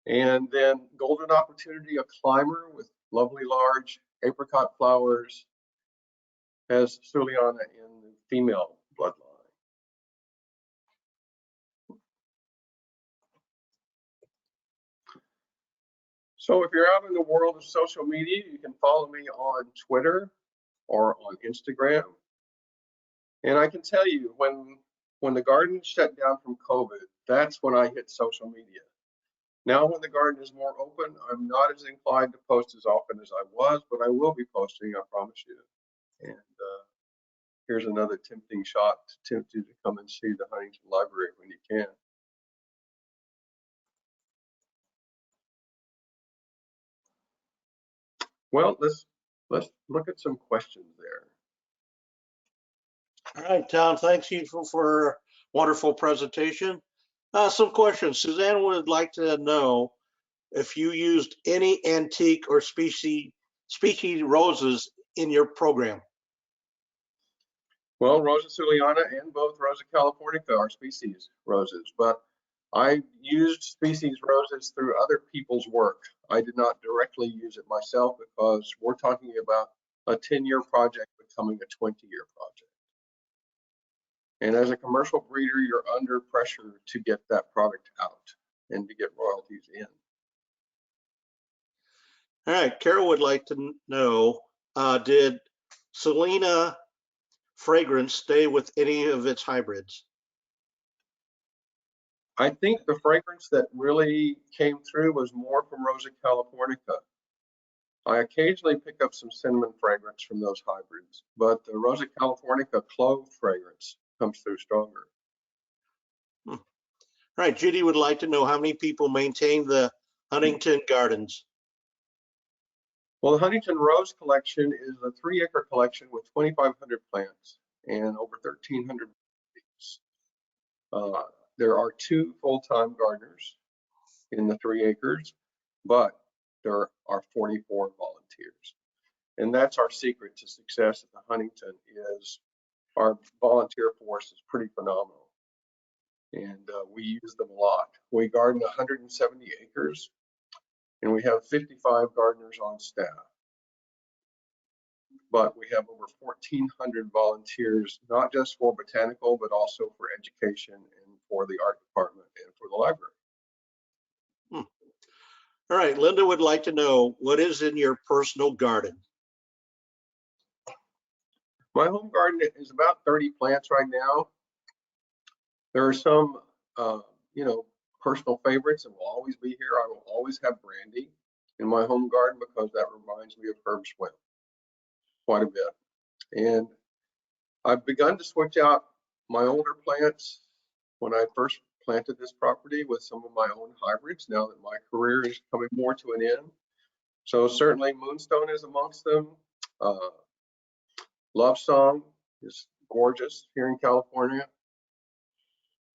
And then Golden Opportunity, a climber with lovely large apricot flowers, has Suliana in the female bloodline. So if you're out in the world of social media, you can follow me on Twitter or on Instagram. And I can tell you, when the garden shut down from COVID, that's when I hit social media. Now when the garden is more open, I'm not as inclined to post as often as I was, but I will be posting, I promise you. And here's another tempting shot to tempt you to come and see the Huntington Library when you can. Well, let's look at some questions there. All right, Tom, thanks you for a wonderful presentation. Some questions. Suzanne would like to know if you used any antique or species roses in your program. Well, Rosa Suliana and both Rosa californica are species roses, but I used species roses through other people's work. I did not directly use it myself because we're talking about a 10-year project becoming a 20-year project. And as a commercial breeder, you're under pressure to get that product out and to get royalties in. All right, Carol would like to know, did Selena fragrance stay with any of its hybrids? I think the fragrance that really came through was more from Rosa californica. I occasionally pick up some cinnamon fragrance from those hybrids, but the Rosa californica clove fragrance comes through stronger. All right, Judy would like to know how many people maintain the Huntington Gardens. Well, the Huntington Rose Collection is a 3-acre collection with 2,500 plants and over 1,300 bees. There are 2 full-time gardeners in the 3 acres, but there are 44 volunteers. And that's our secret to success at the Huntington is our volunteer force is pretty phenomenal. And we use them a lot. We garden 170 acres and we have 55 gardeners on staff. But we have over 1,400 volunteers, not just for botanical, but also for education and for the art department and for the library. All right, Linda would like to know what is in your personal garden. My home garden is about 30 plants right now. There are some, personal favorites that will always be here. I will always have brandy in my home garden because that reminds me of Herb Swim quite a bit. And I've begun to switch out my older plants when I first planted this property with some of my own hybrids now that my career is coming more to an end. So certainly Moonstone is amongst them. Love Song is gorgeous here in California.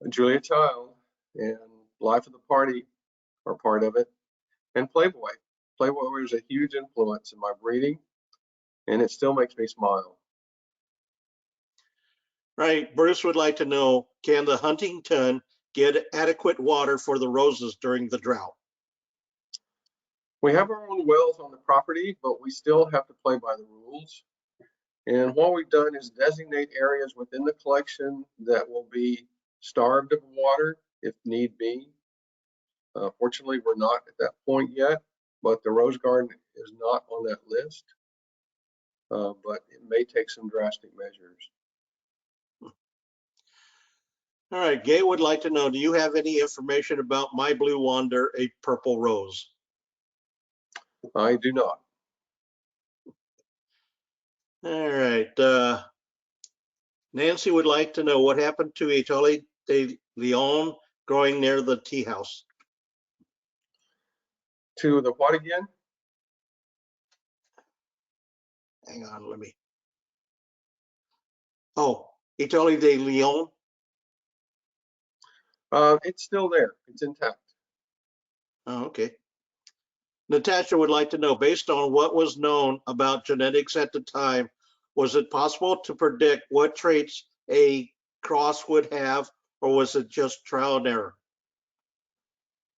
Julia Child and Life of the Party are part of it. And Playboy. Playboy is a huge influence in my breeding, and it still makes me smile. Right, Bruce would like to know, can the Huntington get adequate water for the roses during the drought? We have our own wells on the property, but we still have to play by the rules. And what we've done is designate areas within the collection that will be starved of water if need be. Fortunately, we're not at that point yet, but the rose garden is not on that list. But it may take some drastic measures. All right, Gay would like to know, do you have any information about My Blue Wander, a purple rose? I do not. All right, Nancy would like to know what happened to Etoile de Leon growing near the tea house. To the what again? Hang on, let me. Oh, Etoile de Leon. It's still there. It's intact. Oh, okay. Natasha would like to know, based on what was known about genetics at the time, was it possible to predict what traits a cross would have, or was it just trial and error?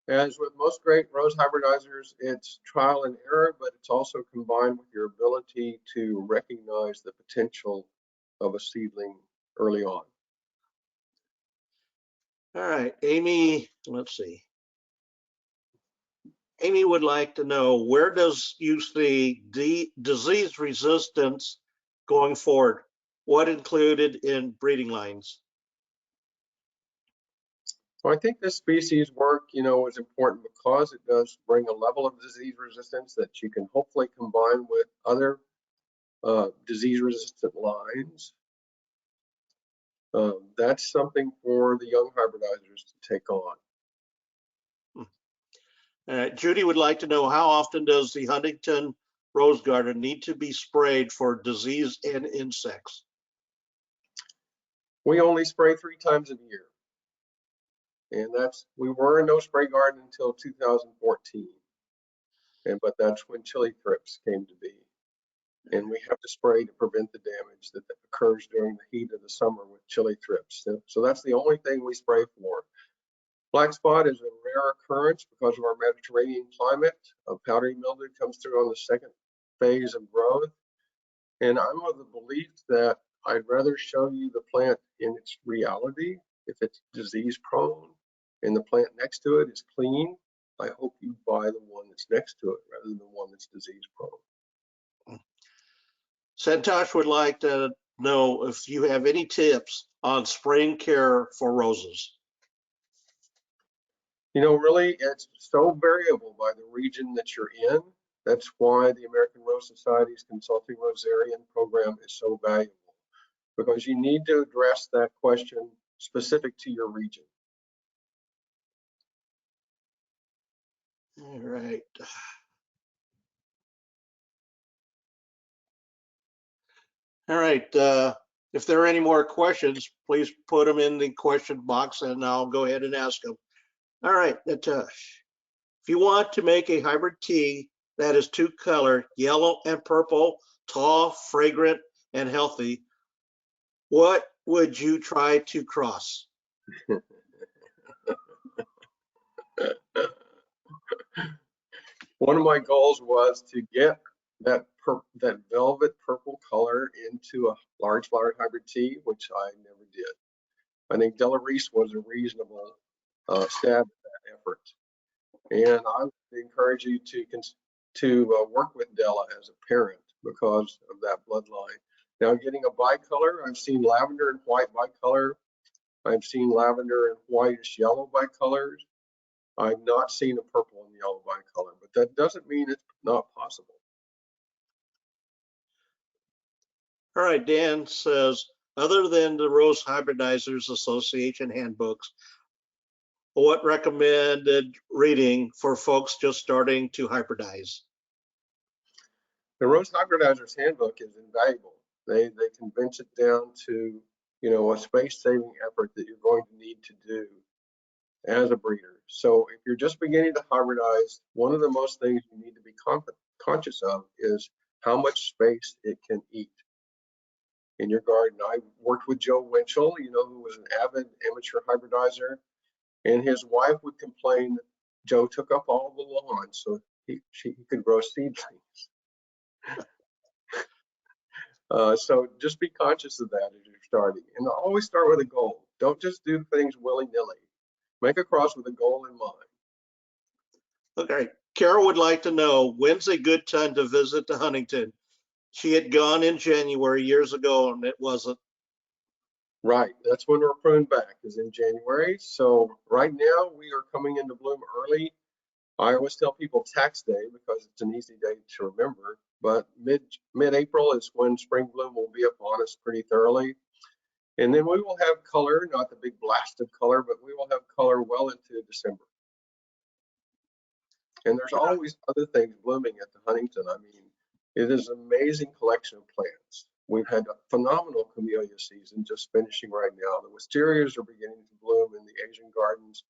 As with most great rose hybridizers, it's trial and error, but it's also combined with your ability to recognize the potential of a seedling early on. All right, Amy, let's see. Amy would like to know, where does you see disease resistance going forward? What included in breeding lines? So I think this species work, is important because it does bring a level of disease resistance that you can hopefully combine with other disease-resistant lines. That's something for the young hybridizers to take on. Judy would like to know, how often does the Huntington Rose Garden need to be sprayed for disease and insects? We only spray 3 times a year. And we were a no spray garden until 2014. But that's when chili thrips came to be. And we have to spray to prevent the damage that occurs during the heat of the summer with chili thrips. So that's the only thing we spray for. Black spot is a rare occurrence because of our Mediterranean climate. Powdery mildew comes through on the second phase of growth. And I'm of the belief that I'd rather show you the plant in its reality. If it's disease prone and the plant next to it is clean, I hope you buy the one that's next to it rather than the one that's disease prone. Santosh would like to know if you have any tips on spraying care for roses. Really, it's so variable by the region that you're in. That's why the American Rose Society's Consulting Rosarian program is so valuable, because you need to address that question specific to your region. All right. All right. If there are any more questions, please put them in the question box and I'll go ahead and ask them. All right, Natasha. If you want to make a hybrid tea that is two-color, yellow and purple, tall, fragrant, and healthy, what would you try to cross? One of my goals was to get that velvet purple color into a large flowered hybrid tea, which I never did. I think Della Reese was a reasonable stab at that effort. And I would encourage you to work with Della as a parent because of that bloodline. Now, getting a bicolor, I've seen lavender and white bicolor. I've seen lavender and whitish yellow bicolors. I've not seen a purple and yellow bicolor, but that doesn't mean it's not possible. All right, Dan says, other than the Rose Hybridizers Association handbooks, what recommended reading for folks just starting to hybridize? The Rose Hybridizer's Handbook is invaluable. They condense it down to, a space-saving effort that you're going to need to do as a breeder. So if you're just beginning to hybridize, one of the most things you need to be conscious of is how much space it can eat in your garden. I worked with Joe Winchell, who was an avid amateur hybridizer, and his wife would complain that Joe took up all the lawn so he could grow seedlings. So just be conscious of that as you're starting, and always start with a goal. Don't just do things willy-nilly. Make a cross with a goal in mind. Okay, Carol would like to know, when's a good time to visit the Huntington? She had gone in January years ago and it wasn't. Right, that's when we're pruned back, is in January. So right now we are coming into bloom early. I always tell people tax day because it's an easy day to remember, but mid-April is when spring bloom will be upon us pretty thoroughly. And then we will have color, not the big blast of color, but we will have color well into December. And there's always other things blooming at the Huntington. I mean, it is an amazing collection of plants. We've had a phenomenal camellia season just finishing right now. The wisterias are beginning to bloom in the Asian gardens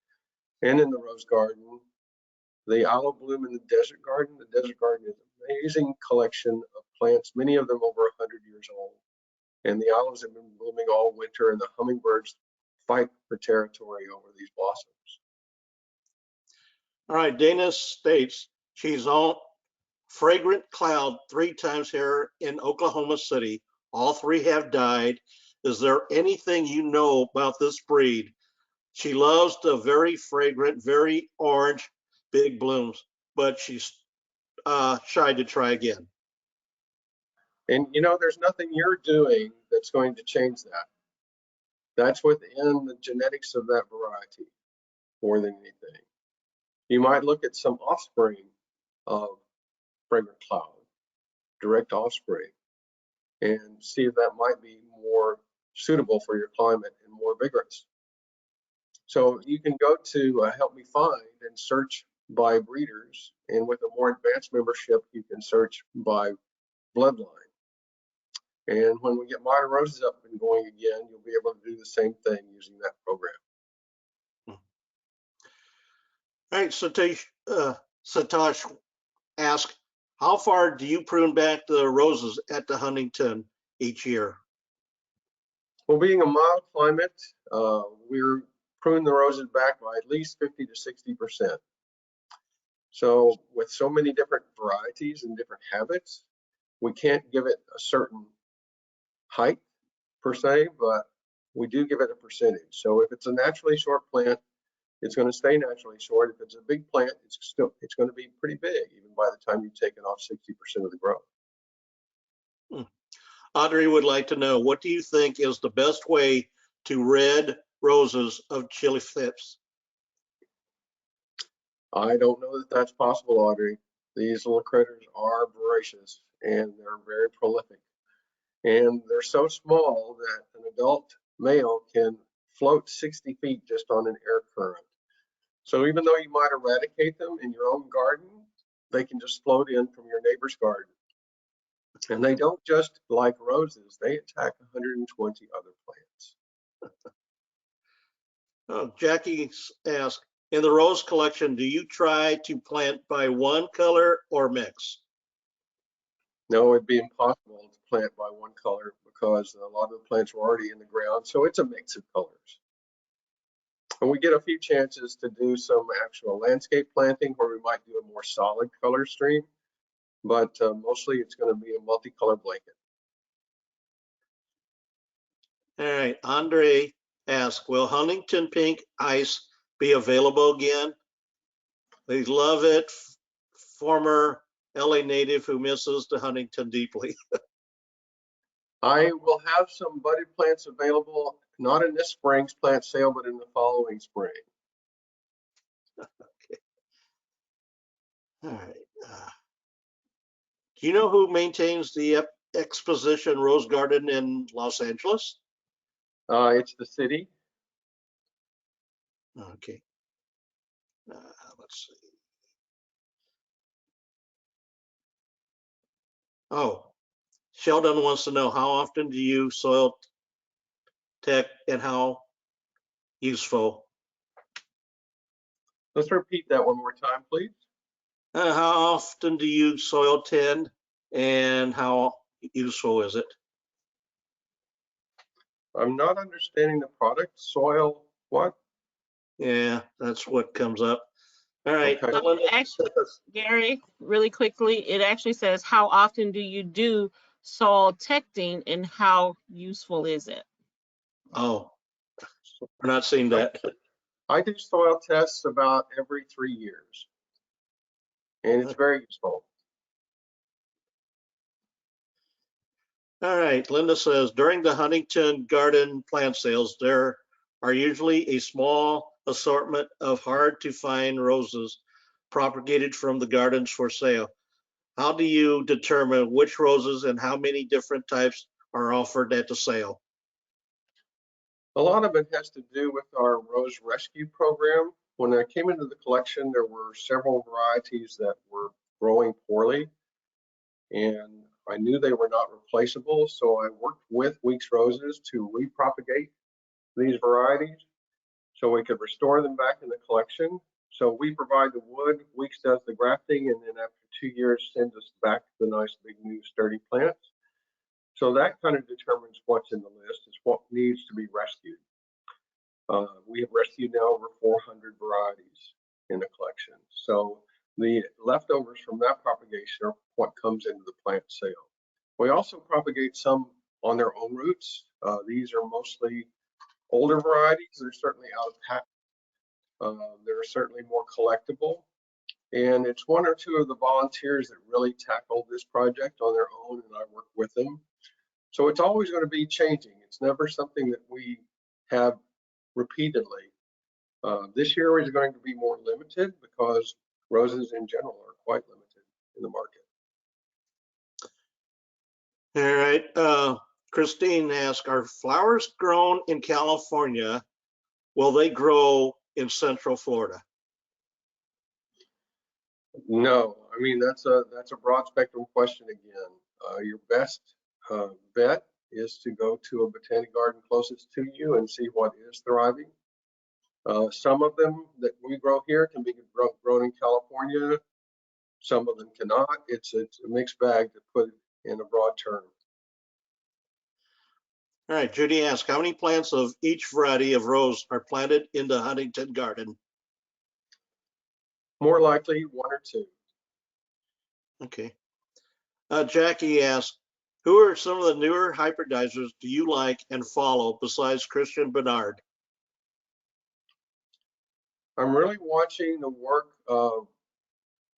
and in the rose garden. The olive bloom in the desert garden. The desert garden is an amazing collection of plants, many of them over 100 years old. And the olives have been blooming all winter, and the hummingbirds fight for territory over these blossoms. All right, Dana states she's on fragrant cloud 3 times here in Oklahoma City. All 3 have died. Is there anything you know about this breed? She loves the very fragrant, very orange, big blooms, but she's shy to try again. And there's nothing you're doing that's going to change that. That's within the genetics of that variety more than anything. You might look at some offspring of fragrant cloud, direct offspring, and see if that might be more suitable for your climate and more vigorous. So you can go to Help Me Find and search by breeders, and with a more advanced membership, you can search by bloodline. And when we get modern roses up and going again, you'll be able to do the same thing using that program. All right, Satosh asked, how far do you prune back the roses at the Huntington each year? Well, being a mild climate, we're pruning the roses back by at least 50 to 60%. So with so many different varieties and different habits, we can't give it a certain height per se, but we do give it a percentage. So if it's a naturally short plant, it's going to stay naturally short. If it's a big plant, it's going to be pretty big, even by the time you've taken off 60% of the growth. Audrey would like to know, what do you think is the best way to rid roses of chili thrips? I don't know that that's possible, Audrey. These little critters are voracious and they're very prolific. And they're so small that an adult male can float 60 feet just on an air current. So even though you might eradicate them in your own garden, they can just float in from your neighbor's garden. And they don't just like roses, they attack 120 other plants. Jackie asked, in the rose collection, do you try to plant by one color or mix? No, it'd be impossible to plant by one color because a lot of the plants are already in the ground. So it's a mix of colors. And we get a few chances to do some actual landscape planting where we might do a more solid color stream, but mostly it's going to be a multicolor blanket. All right, Andre asked, will Huntington pink ice be available again? They love it. Former LA native who misses the Huntington deeply. I will have some budded plants available, not in this spring's plant sale, but in the following spring. Okay. All right. Do you know who maintains the Exposition Rose Garden in Los Angeles? It's the city. Okay. Let's see. Oh, Sheldon wants to know, how often do you soil tech and how useful? Let's repeat that one more time, please. How often do you soil tend and how useful is it? I'm not understanding the product. Soil what? Yeah, that's what comes up. All right. Okay. Actually, Gary, really quickly, it actually says, how often do you do soil testing and how useful is it? Oh, we're not seeing that. I do soil tests about every 3 years, and it's very useful. All right. Linda says, during the Huntington Garden plant sales, there are usually a small assortment of hard to find roses propagated from the gardens for sale. How do you determine which roses and how many different types are offered at the sale? A lot of it has to do with our rose rescue program. When I came into the collection, there were several varieties that were growing poorly, and I knew they were not replaceable, so I worked with Weeks Roses to repropagate these varieties so we could restore them back in the collection. So we provide the wood, Weeks does the grafting, and then after 2 years sends us back the nice big new sturdy plants. So that kind of determines what's in the list, is what needs to be rescued. We have rescued now over 400 varieties in the collection. So the leftovers from that propagation are what comes into the plant sale. We also propagate some on their own roots. These are mostly older varieties. They're certainly out of patent. They're certainly more collectible. And it's one or two of the volunteers that really tackle this project on their own, and I work with them. So it's always going to be changing. It's never something that we have repeatedly. This year is going to be more limited because roses in general are quite limited in the market. All right. Christine asked, are flowers grown in California? Will they grow in Central Florida? No, I mean, that's a broad spectrum question again. Your best bet is to go to a botanic garden closest to you and see what is thriving. Some of them that we grow here can be grown in California. Some of them cannot. It's a mixed bag to put in a broad term. All right. Judy asked, how many plants of each variety of rose are planted in the Huntington Garden? More likely 1 or 2. Okay. Jackie asked, who are some of the newer hybridizers do you like and follow besides Christian Bernard? I'm really watching the work of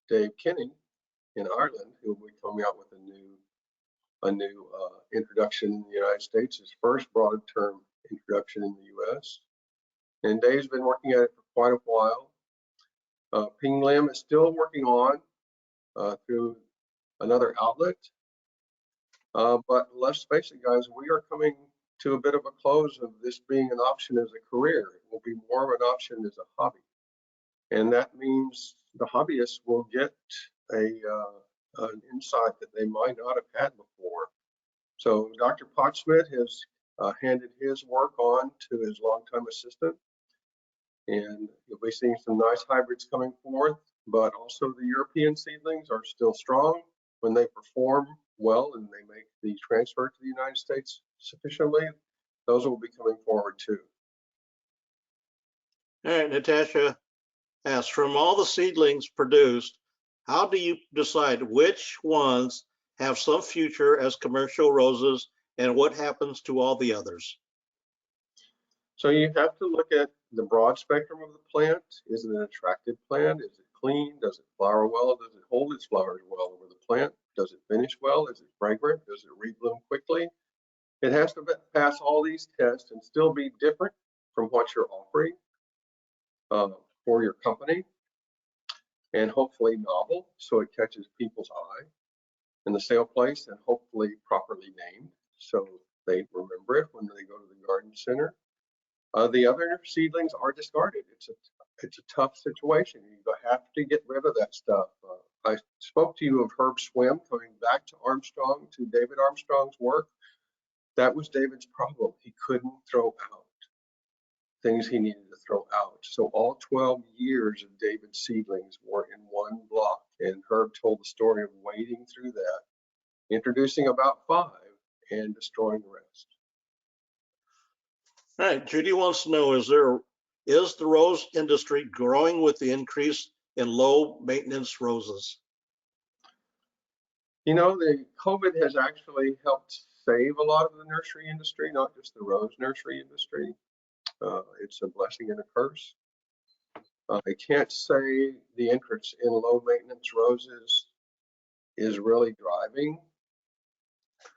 Dave Kinney in Ireland, who will be coming out with a new introduction in the United States, his first broad term introduction in the US. And Dave's been working at it for quite a while. Ping Lim is still working on through another outlet. But let's face it, guys, we are coming to a bit of a close of this being an option as a career. It will be more of an option as a hobby. And that means the hobbyists will get an insight that they might not have had before. So Dr. Pottsmith has handed his work on to his longtime assistant, and you'll be seeing some nice hybrids coming forth, but also the European seedlings are still strong. When they perform well and they make the transfer to the United States sufficiently, those will be coming forward too. All right, Natasha asks, from all the seedlings produced, how do you decide which ones have some future as commercial roses and what happens to all the others? So you have to look at the broad spectrum of the plant. Is it an attractive plant? Is it clean? Does it flower well? Does it hold its flowers well over the plant? Does it finish well? Is it fragrant? Does it rebloom quickly? It has to pass all these tests and still be different from what you're offering for your company, and hopefully novel, so it catches people's eye in the sale place, and hopefully properly named so they remember it when they go to the garden center. The other seedlings are discarded. It's a tough situation. You have to get rid of that stuff. I spoke to you of Herb Swim coming back to Armstrong, to David Armstrong's work. That was David's problem. He couldn't throw out things he needed to throw out. So all 12 years of David's seedlings were in one block, and Herb told the story of wading through that, introducing about 5 and destroying the rest. All right, Judy wants to know, is the rose industry growing with the increase in low maintenance roses? You know, the COVID has actually helped save a lot of the nursery industry, not just the rose nursery industry. It's a blessing and a curse. I can't say the interest in low maintenance roses is really driving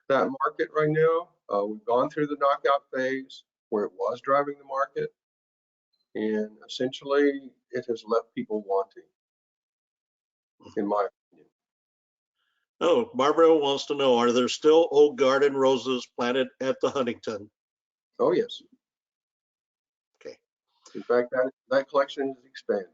that market right now. We've gone through the knockout phase where it was driving the market, and essentially it has left people wanting, in my opinion. Oh, Barbara wants to know, are there still old garden roses planted at the Huntington? Oh, yes. Okay. In fact, that collection is expanded.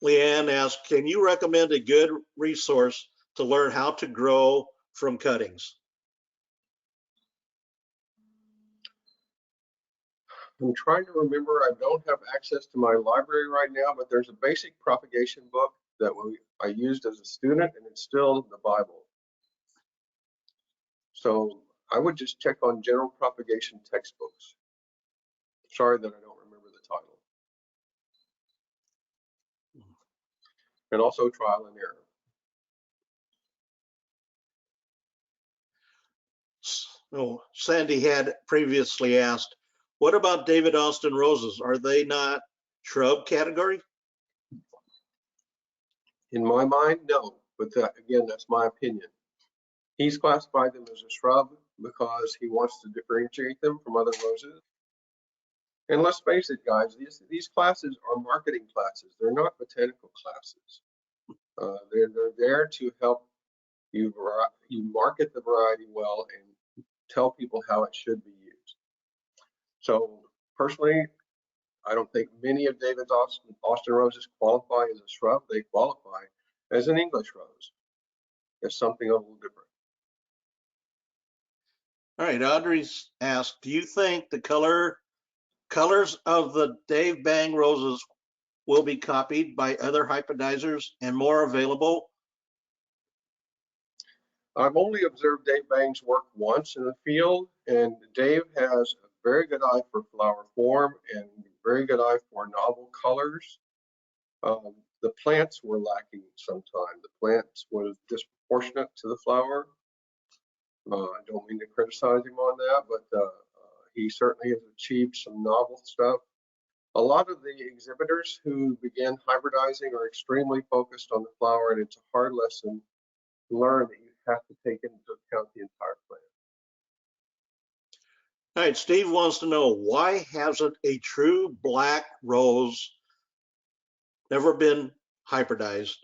Leanne asks, can you recommend a good resource to learn how to grow from cuttings? I'm trying to remember, I don't have access to my library right now, but there's a basic propagation book that I used as a student, and it's still the Bible. So I would just check on general propagation textbooks. Sorry that I don't remember the title. And also trial and error. So Sandy had previously asked, what about David Austin roses? Are they not shrub category? In my mind, no, but again, that's my opinion. He's classified them as a shrub because he wants to differentiate them from other roses. And let's face it, guys, these classes are marketing classes. They're not botanical classes. They're there to help you market the variety well and tell people how it should be used. So personally, I don't think many of David's Austin roses qualify as a shrub. They qualify as an English rose. It's something a little different. All right, Audrey's asked, do you think the colors of the Dave Bang roses will be copied by other hybridizers and more available? I've only observed Dave Bang's work once in the field, and Dave has a very good eye for flower form and very good eye for novel colors. The plants were lacking sometimes. The plants was disproportionate to the flower. I don't mean to criticize him on that, but he certainly has achieved some novel stuff. A lot of the exhibitors who began hybridizing are extremely focused on the flower, and it's a hard lesson to learn that you have to take into account the entire plant. All right, Steve wants to know, why hasn't a true black rose never been hybridized?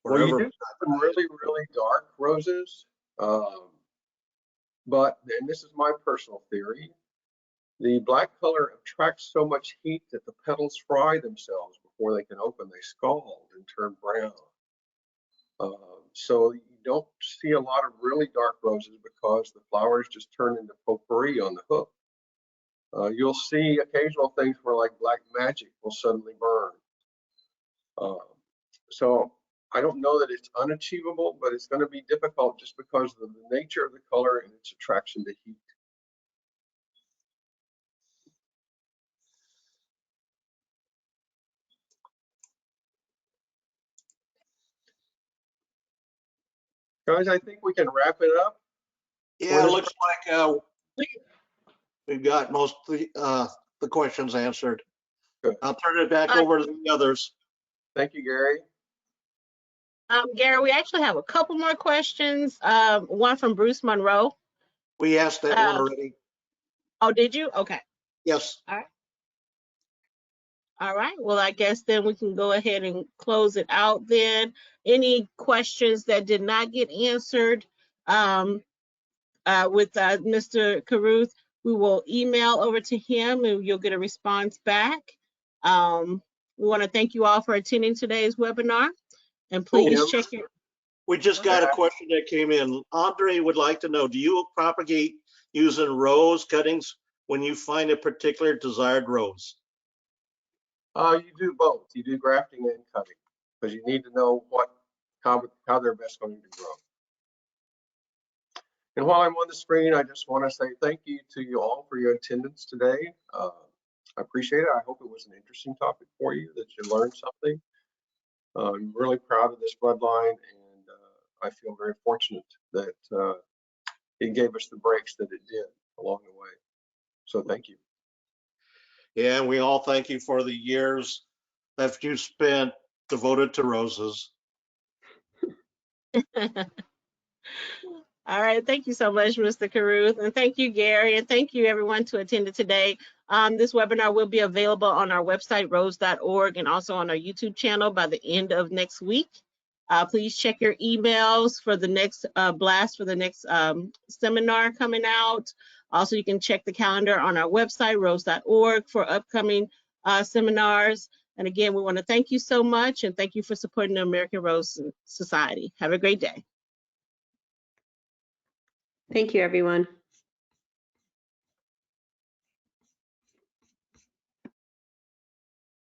Well, you do some really, really dark roses, but, and this is my personal theory, The black color attracts so much heat that the petals fry themselves before they can open. They scald and turn brown. So you don't see a lot of really dark roses because the flowers just turn into potpourri on the hook. You'll see occasional things where like black magic will suddenly burn. So I don't know that it's unachievable, but it's going to be difficult just because of the nature of the color and its attraction to heat. Guys, I think we can wrap it up. Yeah, it looks like we've got most of the questions answered. Good. I'll turn it back over to the others. Thank you, Gary. Gary, we actually have a couple more questions. One from Bruce Monroe. We asked that one already. Oh, did you? Okay. Yes. All right. All right. Well, I guess then we can go ahead and close it out then. Any questions that did not get answered with Mr. Carruth, we will email over to him and you'll get a response back. We want to thank you all for attending today's webinar. And please check your... We just got a question that came in. Andre would like to know, do you propagate using rose cuttings when you find a particular desired rose? You do both. You do grafting and cutting because you need to know how they're best going to grow. And while I'm on the screen, I just want to say thank you to you all for your attendance today. I appreciate it. I hope it was an interesting topic for you, that you learned something. I'm really proud of this bloodline, and I feel very fortunate that it gave us the breaks that it did along the way. So thank you. Yeah, and we all thank you for the years that you spent devoted to roses. All right. Thank you so much, Mr. Carruth. And thank you, Gary. And thank you, everyone, who attended today. This webinar will be available on our website, rose.org, and also on our YouTube channel by the end of next week. Please check your emails for the next blast for the next seminar coming out. Also, you can check the calendar on our website, rose.org, for upcoming seminars. And again, we want to thank you so much and thank you for supporting the American Rose Society. Have a great day. Thank you, everyone.